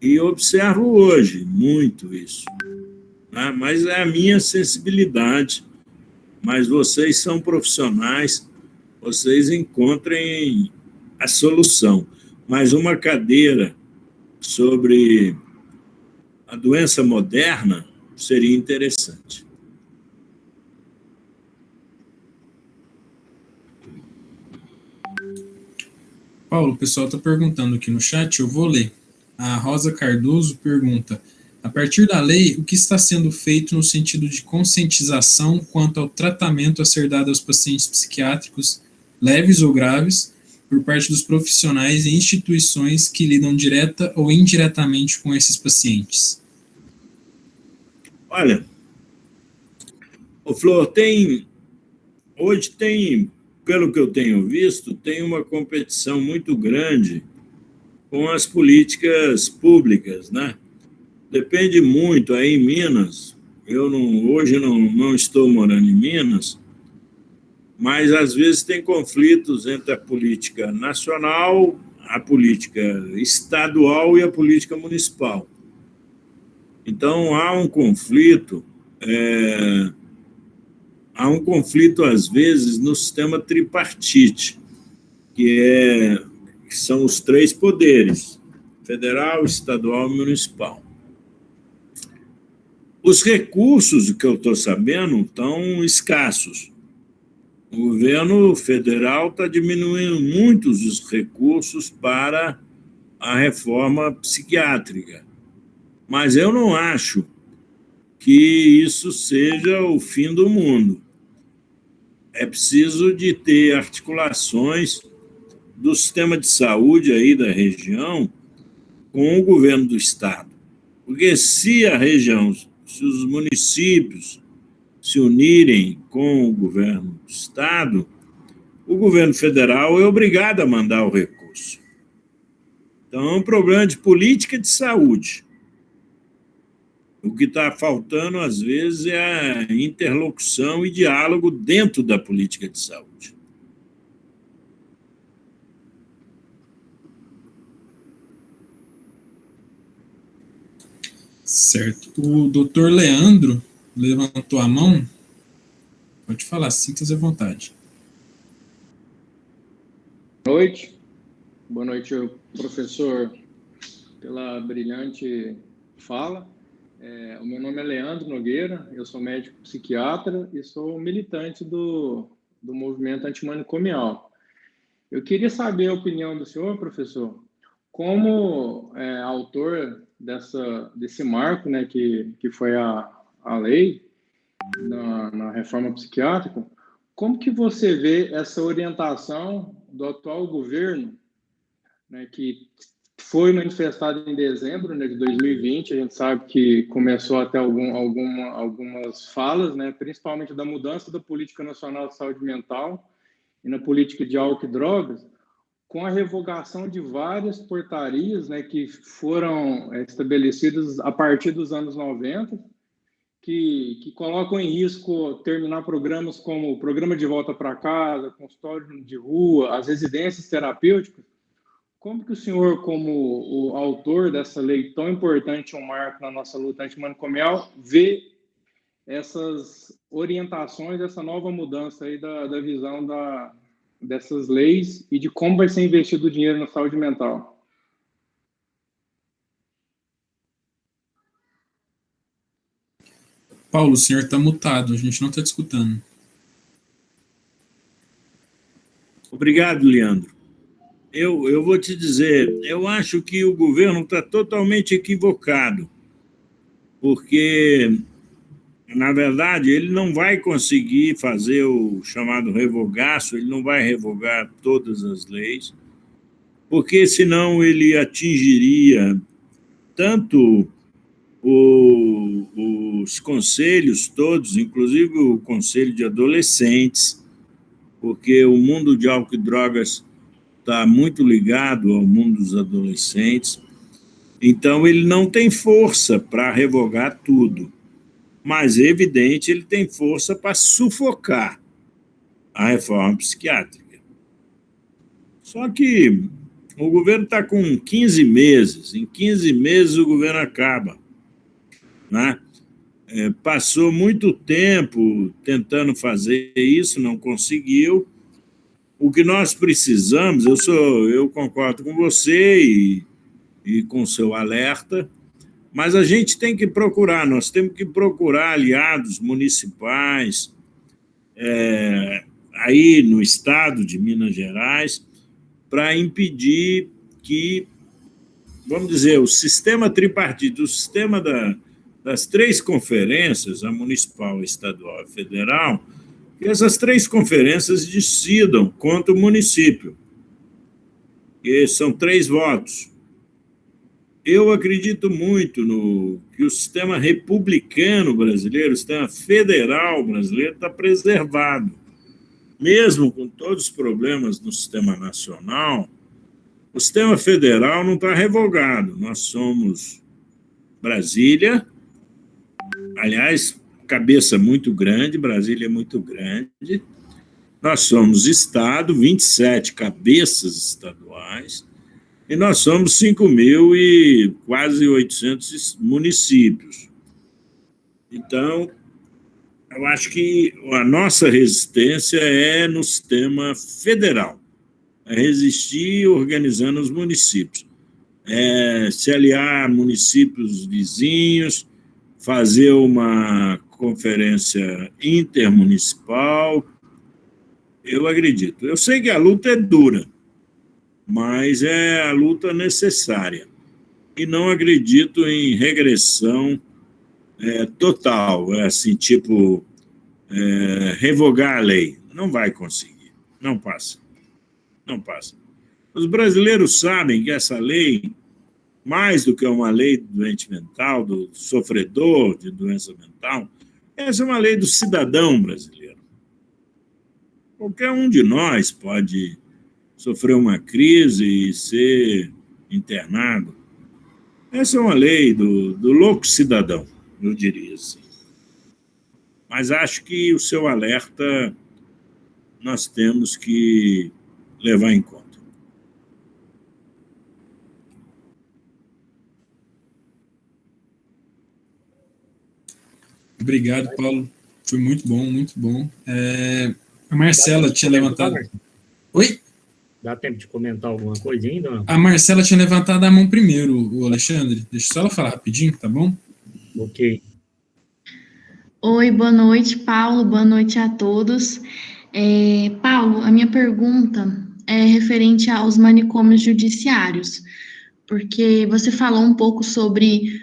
e observo hoje muito isso, né? Mas é a minha sensibilidade. Mas vocês são profissionais, vocês encontrem a solução. Mas uma cadeira sobre a doença moderna seria interessante. Paulo, o pessoal está perguntando aqui no chat, eu vou ler. A Rosa Cardoso pergunta: a partir da lei, o que está sendo feito no sentido de conscientização quanto ao tratamento a ser dado aos pacientes psiquiátricos, leves ou graves, por parte dos profissionais e instituições que lidam direta ou indiretamente com esses pacientes? Olha, o Flor, hoje tem, pelo que eu tenho visto, tem uma competição muito grande com as políticas públicas, né? Depende muito, aí em Minas, hoje não estou morando em Minas, mas às vezes tem conflitos entre a política nacional, a política estadual e a política municipal. Então há um conflito às vezes no sistema tripartite, que são os três poderes: federal, estadual e municipal. Os recursos, que eu estou sabendo, estão escassos. O governo federal está diminuindo muito os recursos para a reforma psiquiátrica. Mas eu não acho que isso seja o fim do mundo. É preciso de ter articulações do sistema de saúde aí da região com o governo do estado. Porque se os municípios se unirem com o governo do estado, o governo federal é obrigado a mandar o recurso. Então, é um problema de política de saúde. O que está faltando, às vezes, é a interlocução e diálogo dentro da política de saúde. Certo. O doutor Leandro levantou a mão. Pode falar, sinta-se à vontade. Boa noite. Boa noite, professor, pela brilhante fala. O meu nome é Leandro Nogueira, eu sou médico psiquiatra e sou militante do movimento antimanicomial. Eu queria saber a opinião do senhor, professor, como autor desse marco, né, que foi a lei, na reforma psiquiátrica, como que você vê essa orientação do atual governo, né, que foi manifestada em dezembro, né, de 2020, a gente sabe que começou até algumas falas, né, principalmente da mudança da Política Nacional de Saúde Mental e na política de álcool e drogas, com a revogação de várias portarias, né, que foram estabelecidas a partir dos anos 90, que colocam em risco terminar programas como o Programa de Volta para Casa, consultório de rua, as residências terapêuticas. Como que o senhor, como o autor dessa lei tão importante, um marco na nossa luta antimanicomial, vê essas orientações, essa nova mudança aí da visão dessas leis e de como vai ser investido o dinheiro na saúde mental? Paulo, o senhor está mutado, a gente não está te escutando. Obrigado, Leandro. Eu vou te dizer, eu acho que o governo está totalmente equivocado, porque, na verdade, ele não vai conseguir fazer o chamado revogaço, ele não vai revogar todas as leis, porque senão ele atingiria tanto os conselhos todos, inclusive o conselho de adolescentes, porque o mundo de álcool e drogas está muito ligado ao mundo dos adolescentes, então ele não tem força para revogar tudo, mas é evidente ele tem força para sufocar a reforma psiquiátrica. Só que o governo está com 15 meses, em 15 meses o governo acaba, né? Passou muito tempo tentando fazer isso, não conseguiu. O que nós precisamos, eu concordo com você e com o seu alerta, mas a gente tem que procurar, nós temos que procurar aliados municipais, aí no estado de Minas Gerais, para impedir que, vamos dizer, o sistema tripartite, o sistema das três conferências, a municipal, a estadual e a federal, que essas três conferências decidam contra o município, que são 3 votos. Eu acredito muito que o sistema republicano brasileiro, o sistema federal brasileiro está preservado. Mesmo com todos os problemas no sistema nacional, o sistema federal não está revogado. Nós somos Brasília, aliás, cabeça muito grande, Brasília é muito grande. Nós somos Estado, 27 cabeças estaduais, e nós somos 5.000 e quase 800 municípios. Então, eu acho que a nossa resistência é no sistema federal, é resistir organizando os municípios, se aliar a municípios vizinhos, fazer uma conferência intermunicipal. Eu acredito. Eu sei que a luta é dura, mas é a luta necessária. E não acredito em regressão total, assim, tipo, revogar a lei. Não vai conseguir, não passa. Não passa. Os brasileiros sabem que essa lei, mais do que uma lei do doente mental, do sofredor de doença mental, essa é uma lei do cidadão brasileiro. Qualquer um de nós pode sofrer uma crise e ser internado. Essa é uma lei do louco cidadão, eu diria assim. Mas acho que o seu alerta nós temos que levar em conta. Obrigado, Paulo. Foi muito bom, muito bom. A Marcela tinha levantado... Oi? Dá tempo de comentar alguma coisa ainda? Não? A Marcela tinha levantado a mão primeiro, o Alexandre. Deixa só ela falar rapidinho, tá bom? Ok. Oi, boa noite, Paulo. Boa noite a todos. Paulo, a minha pergunta é referente aos manicômios judiciários, porque você falou um pouco sobre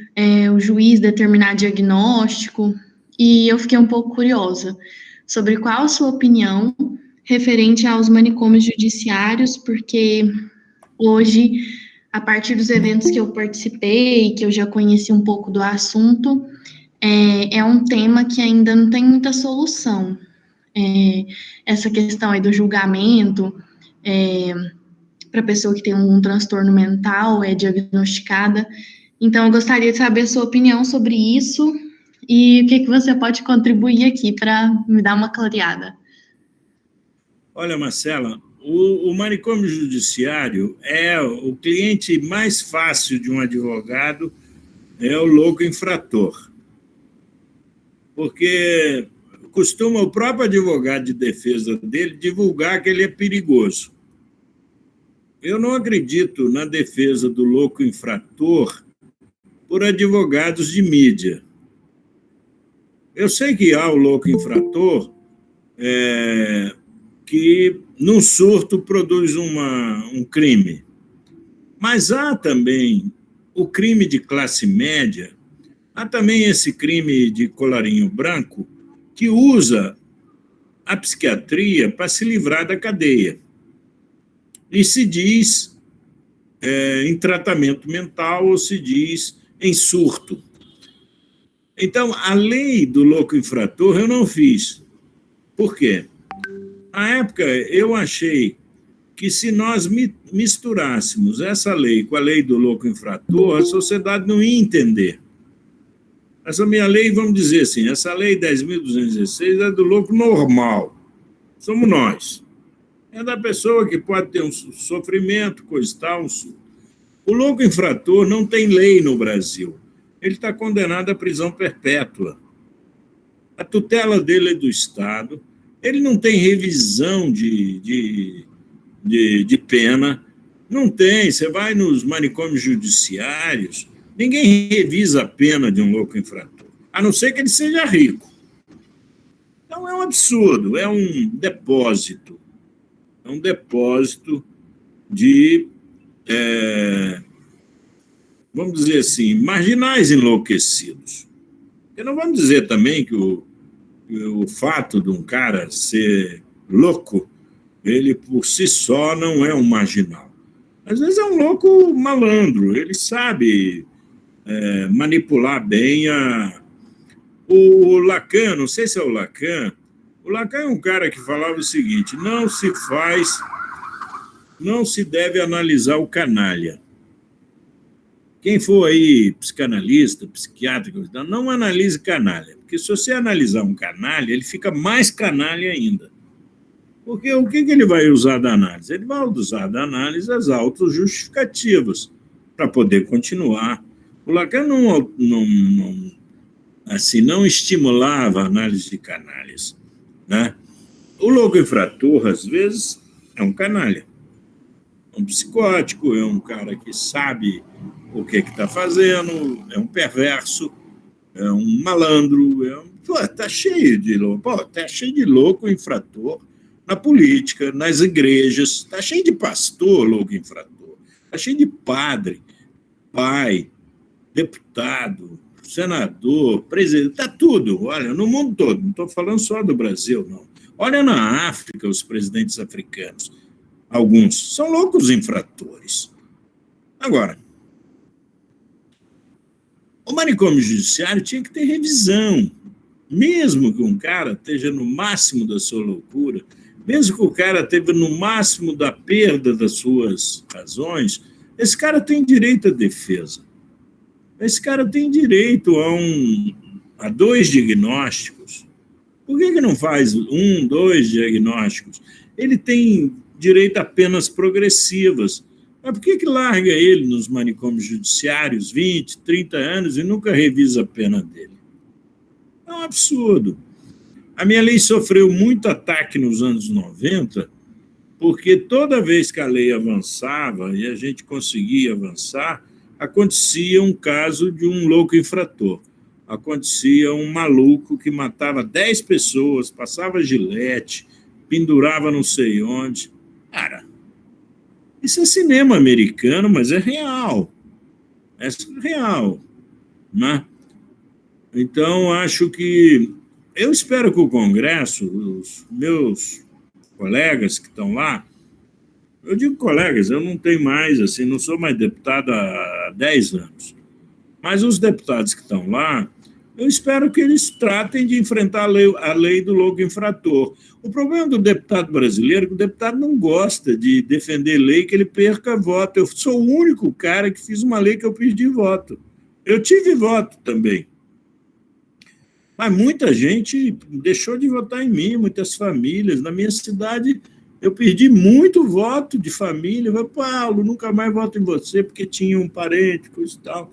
o juiz determinar diagnóstico e eu fiquei um pouco curiosa sobre qual a sua opinião referente aos manicômios judiciários, porque hoje, a partir dos eventos que eu participei, que eu já conheci um pouco do assunto, é um tema que ainda não tem muita solução. Essa questão aí do julgamento, para a pessoa que tem um transtorno mental, é diagnosticada. Então, eu gostaria de saber a sua opinião sobre isso e o que você pode contribuir aqui para me dar uma clareada. Olha, Marcela, o manicômio judiciário é o cliente mais fácil de um advogado, é o louco infrator. Porque costuma o próprio advogado de defesa dele divulgar que ele é perigoso. Eu não acredito na defesa do louco infrator por advogados de mídia. Eu sei que há o louco infrator que, num surto, produz um crime. Mas há também o crime de classe média, há também esse crime de colarinho branco que usa a psiquiatria para se livrar da cadeia. E se diz em tratamento mental ou se diz em surto. Então, a lei do louco infrator eu não fiz. Por quê? Na época, eu achei que se nós misturássemos essa lei com a lei do louco infrator, a sociedade não ia entender. Essa minha lei, vamos dizer assim, essa lei 10.216 é do louco normal. Somos nós. É da pessoa que pode ter um sofrimento, coisa e tal. O louco infrator não tem lei no Brasil. Ele está condenado à prisão perpétua. A tutela dele é do Estado. Ele não tem revisão de pena. Não tem. Você vai nos manicômios judiciários, ninguém revisa a pena de um louco infrator, a não ser que ele seja rico. Então, é um absurdo, é um depósito. É um depósito de, vamos dizer assim, marginais enlouquecidos. E não vamos dizer também que o fato de um cara ser louco, ele por si só não é um marginal. Às vezes é um louco malandro, ele sabe manipular bem o Lacan, não sei se é o Lacan é um cara que falava o seguinte: não se deve analisar o canalha. Quem for aí psicanalista, psiquiatra, não analise canalha, porque se você analisar um canalha, ele fica mais canalha ainda. Porque o que ele vai usar da análise? Ele vai usar da análise as autojustificativas para poder continuar. O Lacan não estimulava a análise de canalhas, né? O louco infrator, às vezes, é um canalha. É um psicótico, é um cara que sabe o que está fazendo, é um perverso, é um malandro, está cheio de louco. Está cheio de louco infrator na política, nas igrejas, está cheio de pastor louco infrator, está cheio de padre, pai, deputado, senador, presidente, está tudo. Olha, no mundo todo, não estou falando só do Brasil, não. Olha na África, os presidentes africanos, alguns são loucos infratores. Agora, o manicômio judiciário tinha que ter revisão. Mesmo que um cara esteja no máximo da sua loucura, mesmo que o cara esteja no máximo da perda das suas razões, esse cara tem direito à defesa. Esse cara tem direito a 2 diagnósticos. Por que não faz 1, 2 diagnósticos? Ele tem direito a penas progressivas. Mas por que larga ele nos manicômios judiciários 20, 30 anos e nunca revisa a pena dele? É um absurdo. A minha lei sofreu muito ataque nos anos 90, porque toda vez que a lei avançava e a gente conseguia avançar, acontecia um caso de um louco infrator. Acontecia um maluco que matava 10 pessoas, passava gilete, pendurava não sei onde. Cara, isso é cinema americano, mas é real. É real, né? Então, acho que... Eu espero que o Congresso, os meus colegas que estão lá, eu digo colegas, eu não tenho mais, assim, não sou mais deputado há 10 anos, mas os deputados que estão lá, eu espero que eles tratem de enfrentar a lei do louco infrator. O problema do deputado brasileiro é que o deputado não gosta de defender lei que ele perca voto. Eu sou o único cara que fiz uma lei que eu perdi voto. Eu tive voto também. Mas muita gente deixou de votar em mim, muitas famílias. Na minha cidade, eu perdi muito voto de família. Eu falei, Paulo, nunca mais voto em você, porque tinha um parente, coisa e tal.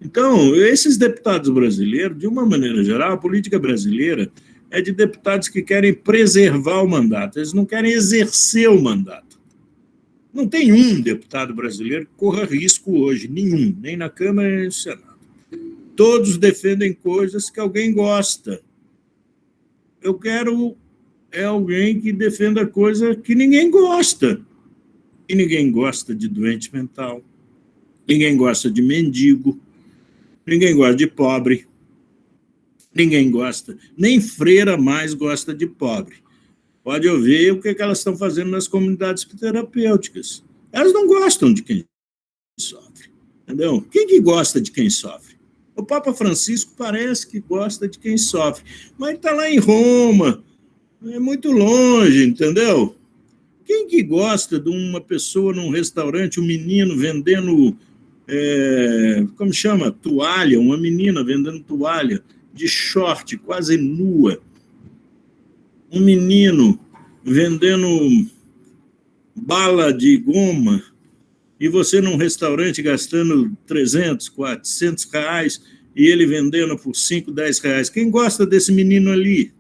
Então, esses deputados brasileiros, de uma maneira geral, a política brasileira é de deputados que querem preservar o mandato, eles não querem exercer o mandato. Não tem um deputado brasileiro que corra risco hoje, nenhum, nem na Câmara nem no Senado. Todos defendem coisas que alguém gosta. Eu quero alguém que defenda coisa que ninguém gosta. E ninguém gosta de doente mental, ninguém gosta de mendigo, ninguém gosta de pobre, ninguém gosta, nem freira mais gosta de pobre. Pode ouvir o que elas estão fazendo nas comunidades terapêuticas. Elas não gostam de quem sofre, entendeu? Quem que gosta de quem sofre? O Papa Francisco parece que gosta de quem sofre, mas está lá em Roma, é muito longe, entendeu? Quem que gosta de uma pessoa num restaurante, um menino vendendo, como chama? Toalha, uma menina vendendo toalha de short, quase nua. Um menino vendendo bala de goma, e você num restaurante gastando 300, 400 reais, e ele vendendo por 5, 10 reais. Quem gosta desse menino ali?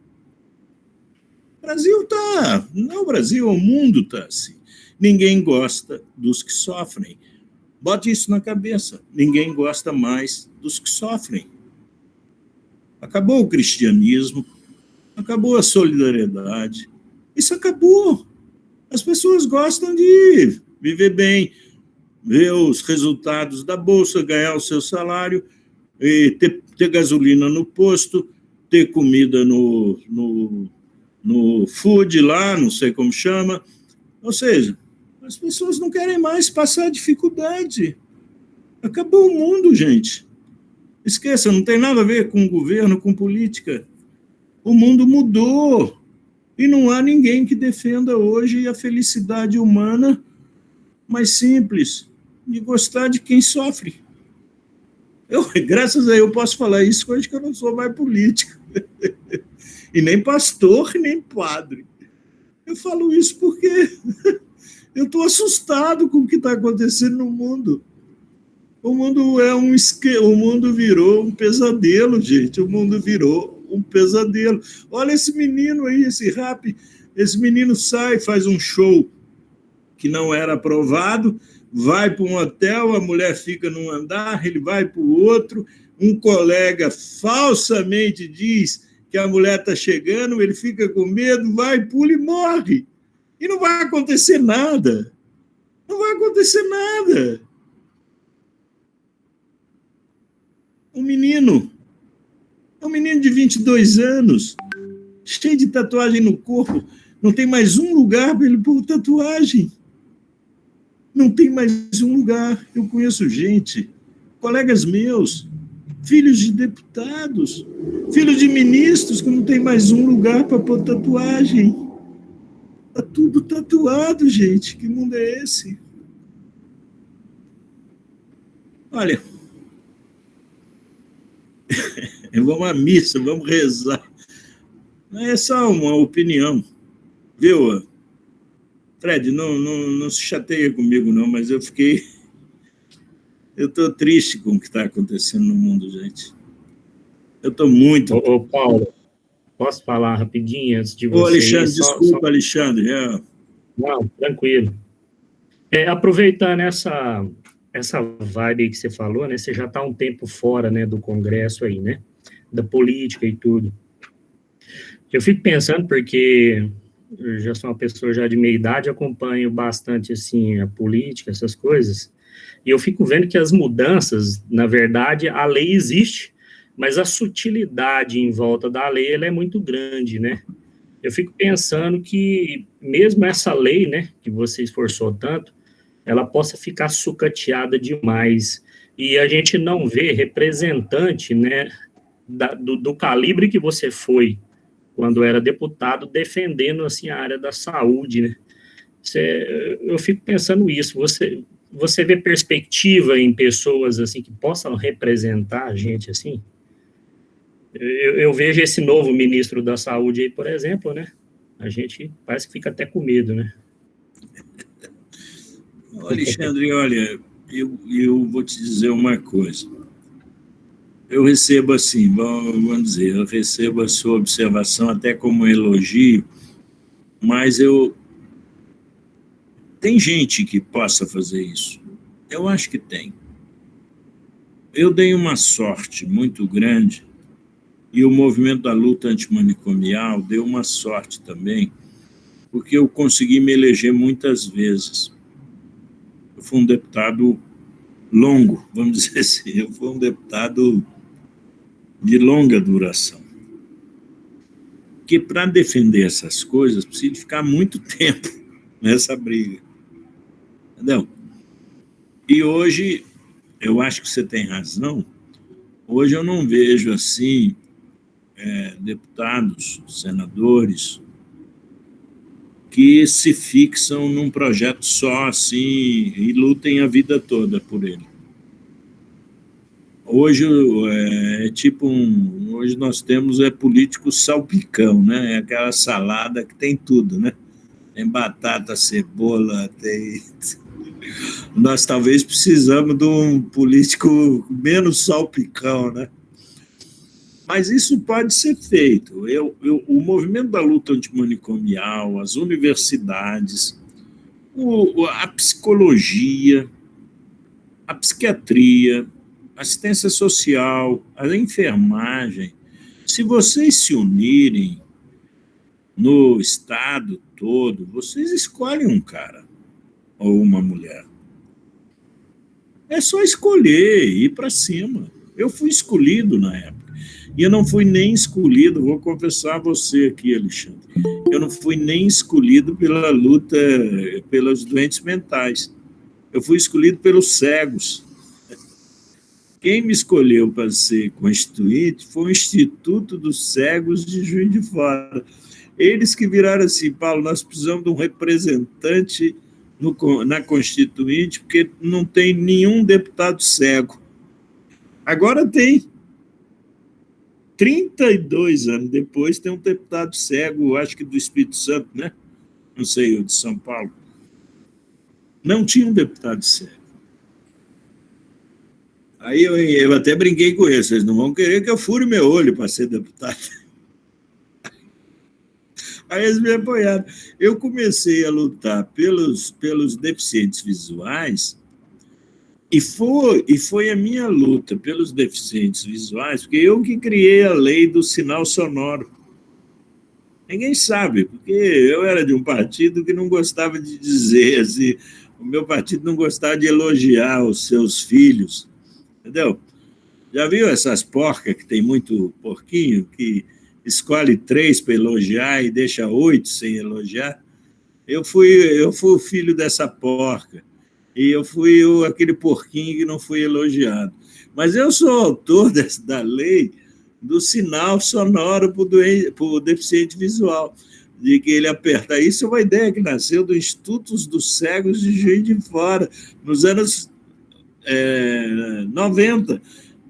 O Brasil está... Não o Brasil, o mundo está assim. Ninguém gosta dos que sofrem. Bote isso na cabeça. Ninguém gosta mais dos que sofrem. Acabou o cristianismo, acabou a solidariedade. Isso acabou. As pessoas gostam de viver bem, ver os resultados da bolsa, ganhar o seu salário, e ter gasolina no posto, ter comida no food lá, não sei como chama. Ou seja, as pessoas não querem mais passar dificuldade. Acabou o mundo, gente. Esqueça, não tem nada a ver com governo, com política. O mundo mudou. E não há ninguém que defenda hoje a felicidade humana mais simples, de gostar de quem sofre. Graças a eu posso falar isso, hoje que eu não sou mais político. E nem pastor, nem padre. Eu falo isso porque eu estou assustado com o que está acontecendo no mundo. O mundo o mundo virou um pesadelo, gente. O mundo virou um pesadelo. Olha esse menino aí, esse rap. Esse menino sai, faz um show que não era aprovado, vai para um hotel, a mulher fica num andar, ele vai para o outro, um colega falsamente diz que a mulher está chegando, ele fica com medo, vai, pula e morre. E não vai acontecer nada. Não vai acontecer nada. Um menino de 22 anos, cheio de tatuagem no corpo, não tem mais um lugar para ele pôr tatuagem. Não tem mais um lugar. Eu conheço gente, colegas meus, filhos de deputados, filhos de ministros que não tem mais um lugar para pôr tatuagem. Está tudo tatuado, gente. Que mundo é esse? Olha, vamos à missa, vamos rezar. É só uma opinião, viu? Fred, não se chateia comigo, não, mas eu estou triste com o que está acontecendo no mundo, gente. Eu estou muito... Ô, Paulo, posso falar rapidinho antes de você? Ô, Alexandre, desculpa, Alexandre. Não, tranquilo. Aproveitando essa vibe aí que você falou, né? Você já está um tempo fora, né, do Congresso aí, né? Da política e tudo. Eu fico pensando, porque eu já sou uma pessoa já de meia idade, acompanho bastante, assim, a política, essas coisas, e eu fico vendo que as mudanças, na verdade, a lei existe, mas a sutilidade em volta da lei ela é muito grande, né? Eu fico pensando que mesmo essa lei, né, que você esforçou tanto, ela possa ficar sucateada demais e a gente não vê representante, né, do calibre que você foi quando era deputado defendendo assim a área da saúde, né? Eu fico pensando isso. Você vê perspectiva em pessoas assim que possam representar a gente assim? Eu vejo esse novo ministro da Saúde aí, por exemplo, né? A gente parece que fica até com medo, né? Alexandre, olha, eu vou te dizer uma coisa. Eu recebo assim, vamos dizer, eu recebo a sua observação até como um elogio, mas tem gente que possa fazer isso. Eu acho que tem. Eu dei uma sorte muito grande, e o movimento da luta antimanicomial deu uma sorte também, porque eu consegui me eleger muitas vezes. Eu fui um deputado longo, vamos dizer assim, eu fui um deputado de longa duração. Que para defender essas coisas precisa ficar muito tempo nessa briga. Entendeu? E hoje, eu acho que você tem razão, hoje eu não vejo assim deputados, senadores, que se fixam num projeto só assim e lutem a vida toda por ele. Hoje hoje nós temos político salpicão, né? É aquela salada que tem tudo, né? Tem batata, cebola, tem. Nós talvez precisamos de um político menos salpicão, né? Mas isso pode ser feito. O movimento da luta antimanicomial, as universidades, a psicologia, a psiquiatria, a assistência social, a enfermagem, se vocês se unirem no estado todo, vocês escolhem um cara ou uma mulher. É só escolher e ir para cima. Eu fui escolhido na época. E eu não fui nem escolhido, vou confessar a você aqui, Alexandre, eu não fui nem escolhido pela luta pelos doentes mentais. Eu fui escolhido pelos cegos. Quem me escolheu para ser constituinte foi o Instituto dos Cegos de Juiz de Fora. Eles que viraram assim, Paulo, nós precisamos de um representante na Constituinte, porque não tem nenhum deputado cego. Agora tem. 32 anos depois, tem um deputado cego, acho que do Espírito Santo, né? Não sei, o de São Paulo. Não tinha um deputado cego. Aí eu até brinquei com eles, vocês não vão querer que eu fure meu olho para ser deputado. Aí eles me apoiaram. Eu comecei a lutar pelos deficientes visuais, e foi a minha luta pelos deficientes visuais, porque eu que criei a lei do sinal sonoro. Ninguém sabe, porque eu era de um partido que não gostava de dizer, assim, o meu partido não gostava de elogiar os seus filhos, entendeu? Já viu essas porcas que tem muito porquinho, que escolhe 3 para elogiar e deixa 8 sem elogiar? Eu fui o filho dessa porca. E eu fui aquele porquinho que não foi elogiado. Mas eu sou autor da lei do sinal sonoro para o deficiente visual, de que ele aperta. Isso é uma ideia que nasceu do Instituto dos Cegos de Juiz de Fora, nos anos 90.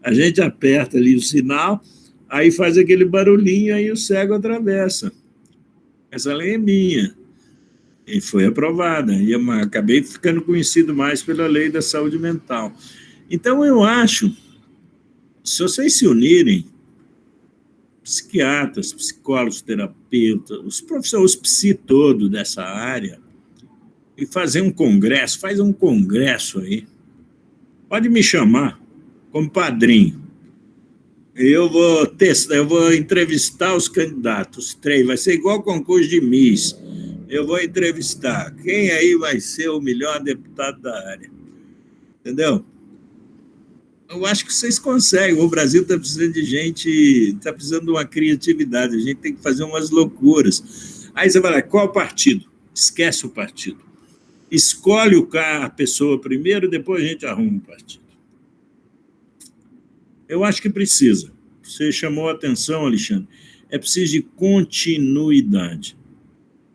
A gente aperta ali o sinal, aí faz aquele barulhinho, aí o cego atravessa. Essa lei é minha. E foi aprovada, e eu acabei ficando conhecido mais pela lei da saúde mental. Então, eu acho, se vocês se unirem, psiquiatras, psicólogos, terapeutas, os professores, os psi todo dessa área, e fazer um congresso, faz um congresso aí, pode me chamar como padrinho. Eu vou entrevistar os candidatos, 3, vai ser igual ao concurso de Miss. Eu vou entrevistar quem aí vai ser o melhor deputado da área. Entendeu? Eu acho que vocês conseguem. O Brasil está precisando de gente, está precisando de uma criatividade. A gente tem que fazer umas loucuras. Aí você vai lá, qual partido? Esquece o partido. Escolhe a pessoa primeiro, depois a gente arruma o partido. Eu acho que precisa. Você chamou a atenção, Alexandre. É preciso de continuidade.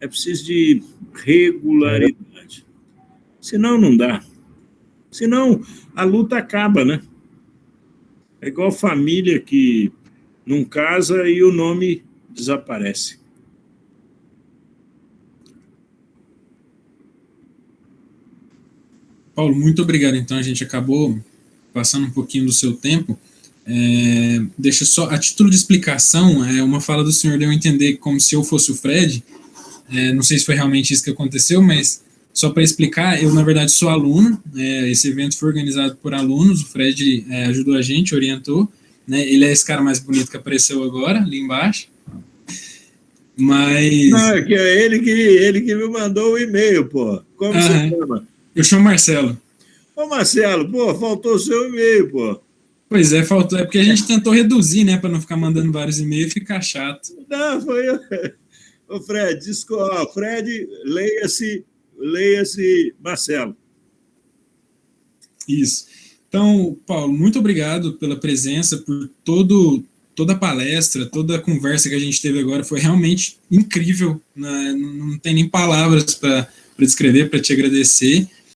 É preciso de regularidade. Senão, não dá. Senão, a luta acaba, né? É igual família que não casa e o nome desaparece. Paulo, muito obrigado. Então, a gente acabou passando um pouquinho do seu tempo. Deixa só, a título de explicação, uma fala do senhor deu a entender como se eu fosse o Fred. Não sei se foi realmente isso que aconteceu, mas só para explicar, eu, na verdade, sou aluno. Esse evento foi organizado por alunos. O Fred ajudou a gente, orientou. Né? Ele é esse cara mais bonito que apareceu agora, ali embaixo. Mas... Não, que é ele que me mandou o e-mail, pô. Como você chama? Eu chamo Marcelo. Ô, Marcelo, pô, faltou o seu e-mail, pô. Pois é, faltou. É porque a gente tentou reduzir, né, para não ficar mandando vários e-mails e ficar chato. Não, foi eu. Ô, Fred, desculpa. Fred, leia-se Marcelo. Isso. Então, Paulo, muito obrigado pela presença, por toda a palestra, toda a conversa que a gente teve agora. Foi realmente incrível, né? Não tem nem palavras para descrever, para te agradecer.